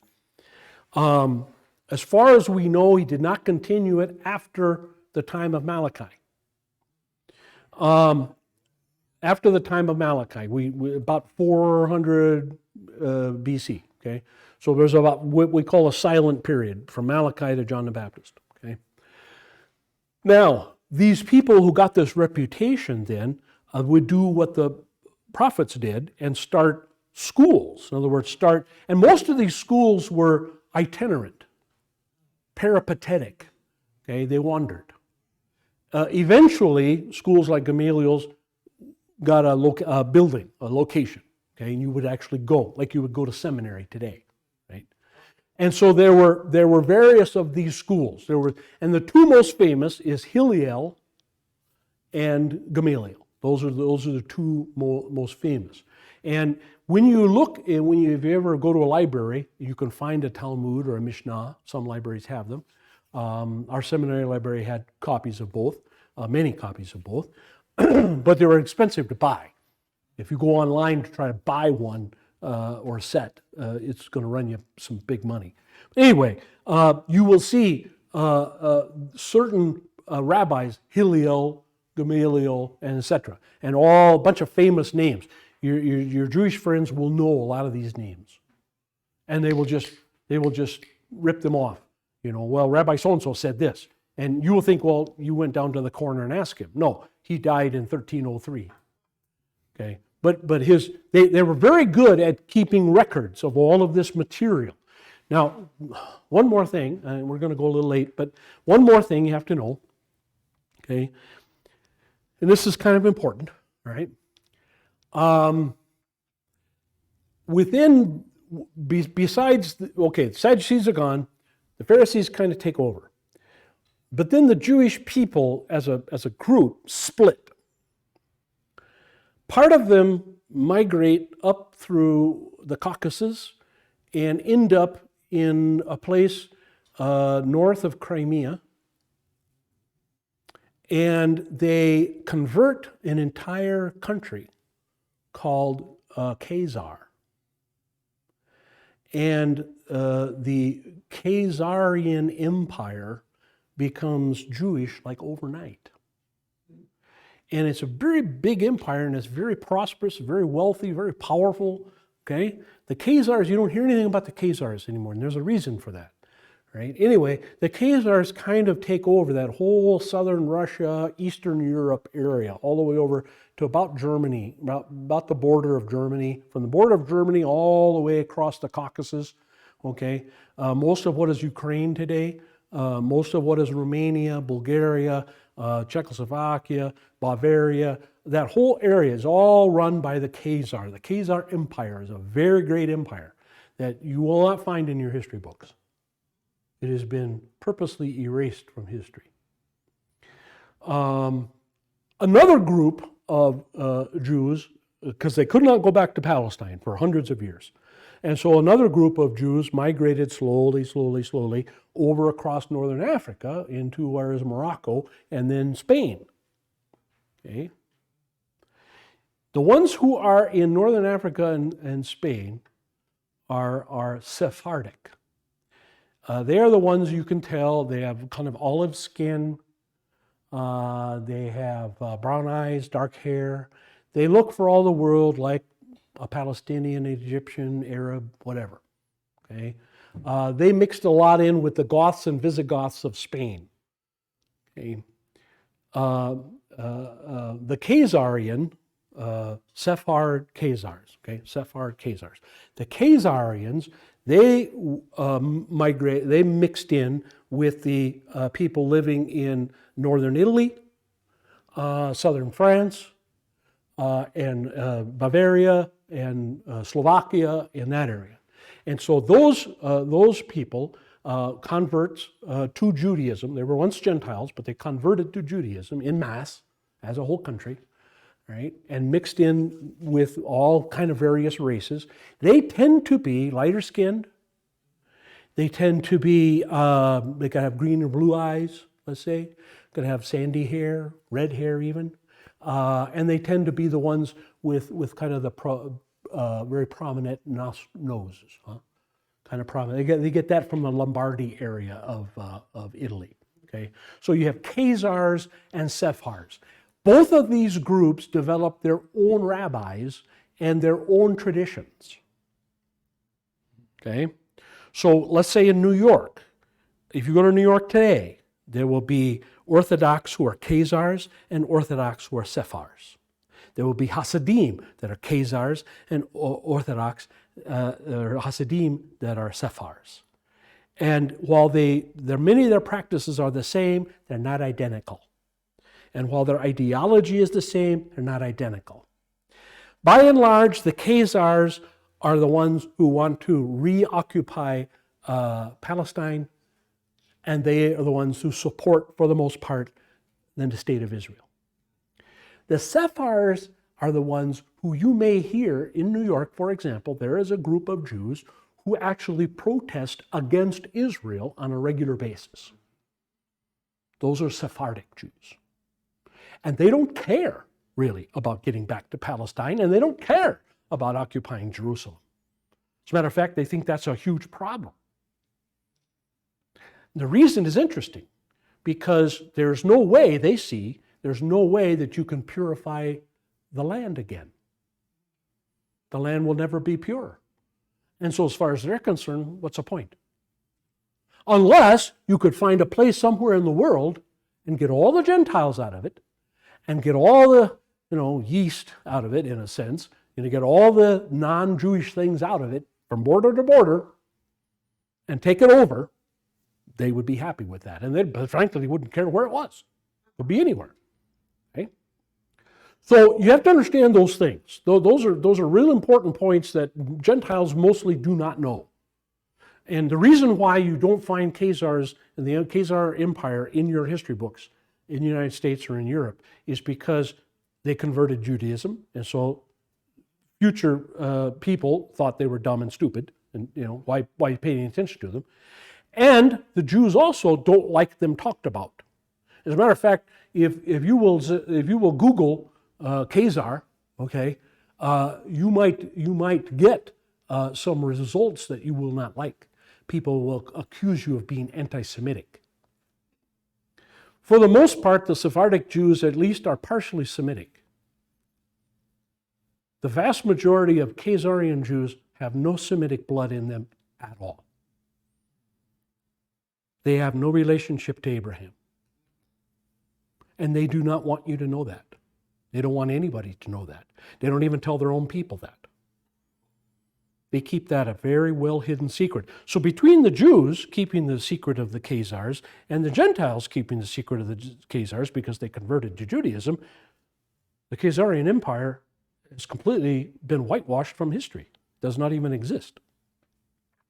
As far as we know, he did not continue it after the time of Malachi. After the time of Malachi, we about 400 BC, okay? So there's about what we call a silent period from Malachi to John the Baptist, okay? Now, these people who got this reputation then would do what the prophets did and start schools. In other words, and most of these schools were itinerant, peripatetic, okay? They wandered. Eventually, schools like Gamaliel's got a building, a location, okay? And you would actually go, like you would go to seminary today, right? And so there were various of these schools. And the 2 most famous is Hillel and Gamaliel. Those are the 2 most famous. And when you look, if you ever go to a library, you can find a Talmud or a Mishnah. Some libraries have them. Our seminary library had copies of both, many copies of both, but they were expensive to buy. If you go online to try to buy one or a set, it's going to run you some big money. Anyway, you will see certain rabbis, Hillel, Gamaliel, and etc., and a bunch of famous names. Your Jewish friends will know a lot of these names, and they will just rip them off. Well, Rabbi so-and-so said this, and you will think, well, you went down to the corner and asked him. No, he died in 1303. Okay, but they were very good at keeping records of all of this material. Now, one more thing, and we're going to go a little late, but one more thing you have to know. Okay. And this is kind of important, right? Besides, the Sadducees are gone, the Pharisees kind of take over. But then the Jewish people as a group split. Part of them migrate up through the Caucasus and end up in a place north of Crimea. And they convert an entire country called Khazar. And the Khazarian Empire becomes Jewish like overnight. And it's a very big empire, and it's very prosperous, very wealthy, very powerful, okay? The Khazars, you don't hear anything about the Khazars anymore, and there's a reason for that. Right? Anyway, the Khazars kind of take over that whole southern Russia, Eastern Europe area, all the way over to about Germany, about the border of Germany, from the border of Germany all the way across the Caucasus. Okay, most of what is Ukraine today, most of what is Romania, Bulgaria, Czechoslovakia, Bavaria, that whole area is all run by the Khazar. The Khazar Empire is a very great empire that you will not find in your history books. It has been purposely erased from history. Another group of Jews, because they could not go back to Palestine for hundreds of years, And so another group of Jews migrated slowly over across northern Africa into where is Morocco and then Spain. Okay? The ones who are in northern Africa and Spain are Sephardic. They are the ones you can tell, they have kind of olive skin, they have brown eyes, dark hair. They look for all the world like a Palestinian, Egyptian, Arab, whatever. Okay, they mixed a lot in with the Goths and Visigoths of Spain. Okay, the Khazarian, Sephard Khazars. Okay, Sephard Khazars. The Khazarians, they they mixed in with the people living in northern Italy, southern France, and Bavaria and Slovakia, in that area. And so those people, converts to Judaism, they were once Gentiles, but they converted to Judaism en masse as a whole country, right? And mixed in with all kind of various races. They tend to be lighter skinned. They tend to be, they can have green or blue eyes, let's say. Could have sandy hair, red hair even. And they tend to be the ones with kind of the very prominent noses, huh? Kind of prominent. They get that from the Lombardy area of Italy. Okay, so you have Khazars and Sephards. Both of these groups developed their own rabbis and their own traditions. Okay, so let's say in New York, if you go to New York today, there will be Orthodox who are Khazars and Orthodox who are Sephards. There will be Hasidim that are Khazars and Orthodox or Hasidim that are Sephards. And while many of their practices are the same, they're not identical. And while their ideology is the same, they're not identical. By and large, the Khazars are the ones who want to reoccupy Palestine, and they are the ones who support, for the most part, then the state of Israel. The Sephards are the ones who you may hear in New York, for example. There is a group of Jews who actually protest against Israel on a regular basis. Those are Sephardic Jews. And they don't care, really, about getting back to Palestine, and they don't care about occupying Jerusalem. As a matter of fact, they think that's a huge problem. The reason is interesting, because there's no way, they see, there's no way that you can purify the land again. The land will never be pure. And so as far as they're concerned, what's the point? Unless you could find a place somewhere in the world and get all the Gentiles out of it, and get all the, yeast out of it, in a sense, and get all the non-Jewish things out of it from border to border and take it over, they would be happy with that. And they, frankly, they wouldn't care where it was. It could be anywhere. Okay? So you have to understand those things. Those are real important points that Gentiles mostly do not know. And the reason why you don't find Khazars in the Khazar Empire in your history books in the United States or in Europe is because they converted Judaism, and so future people thought they were dumb and stupid, and why pay any attention to them? And the Jews also don't like them talked about. As a matter of fact, if you will Google Khazar, okay, you might get some results that you will not like. People will accuse you of being anti-Semitic. For the most part, the Sephardic Jews at least are partially Semitic. The vast majority of Khazarian Jews have no Semitic blood in them at all. They have no relationship to Abraham. And they do not want you to know that. They don't want anybody to know that. They don't even tell their own people that. They keep that a very well hidden secret. So between the Jews keeping the secret of the Khazars and the Gentiles keeping the secret of the Khazars because they converted to Judaism, the Khazarian Empire has completely been whitewashed from history. Does not even exist.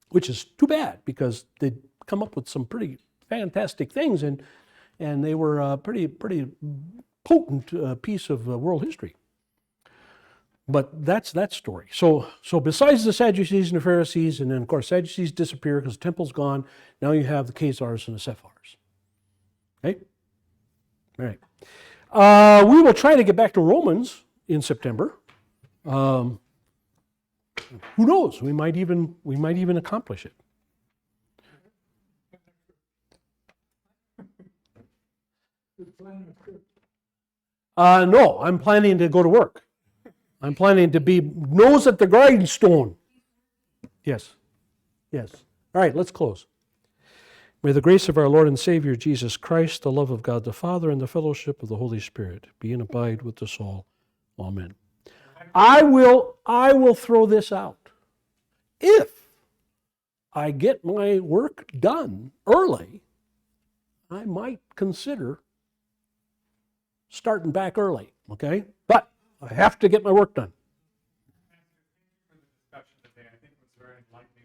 Which is too bad, because they'd come up with some pretty fantastic things, and they were a pretty potent piece of world history. But that's that story. So besides the Sadducees and the Pharisees, and then of course Sadducees disappear because the temple's gone. Now you have the Khazars and the Sephars. Okay? All right. We will try to get back to Romans in September. Who knows? We might even accomplish it. No, I'm planning to go to work. I'm planning to be nose at the grindstone. Yes. Yes. All right, let's close. May the grace of our Lord and Savior Jesus Christ, the love of God the Father, and the fellowship of the Holy Spirit be and abide with us all. Amen. I will throw this out. If I get my work done early, I might consider starting back early, okay? But I have to get my work done.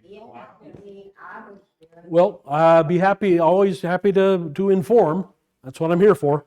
Yeah, I mean, I was. Well, be happy, always happy to inform. That's what I'm here for.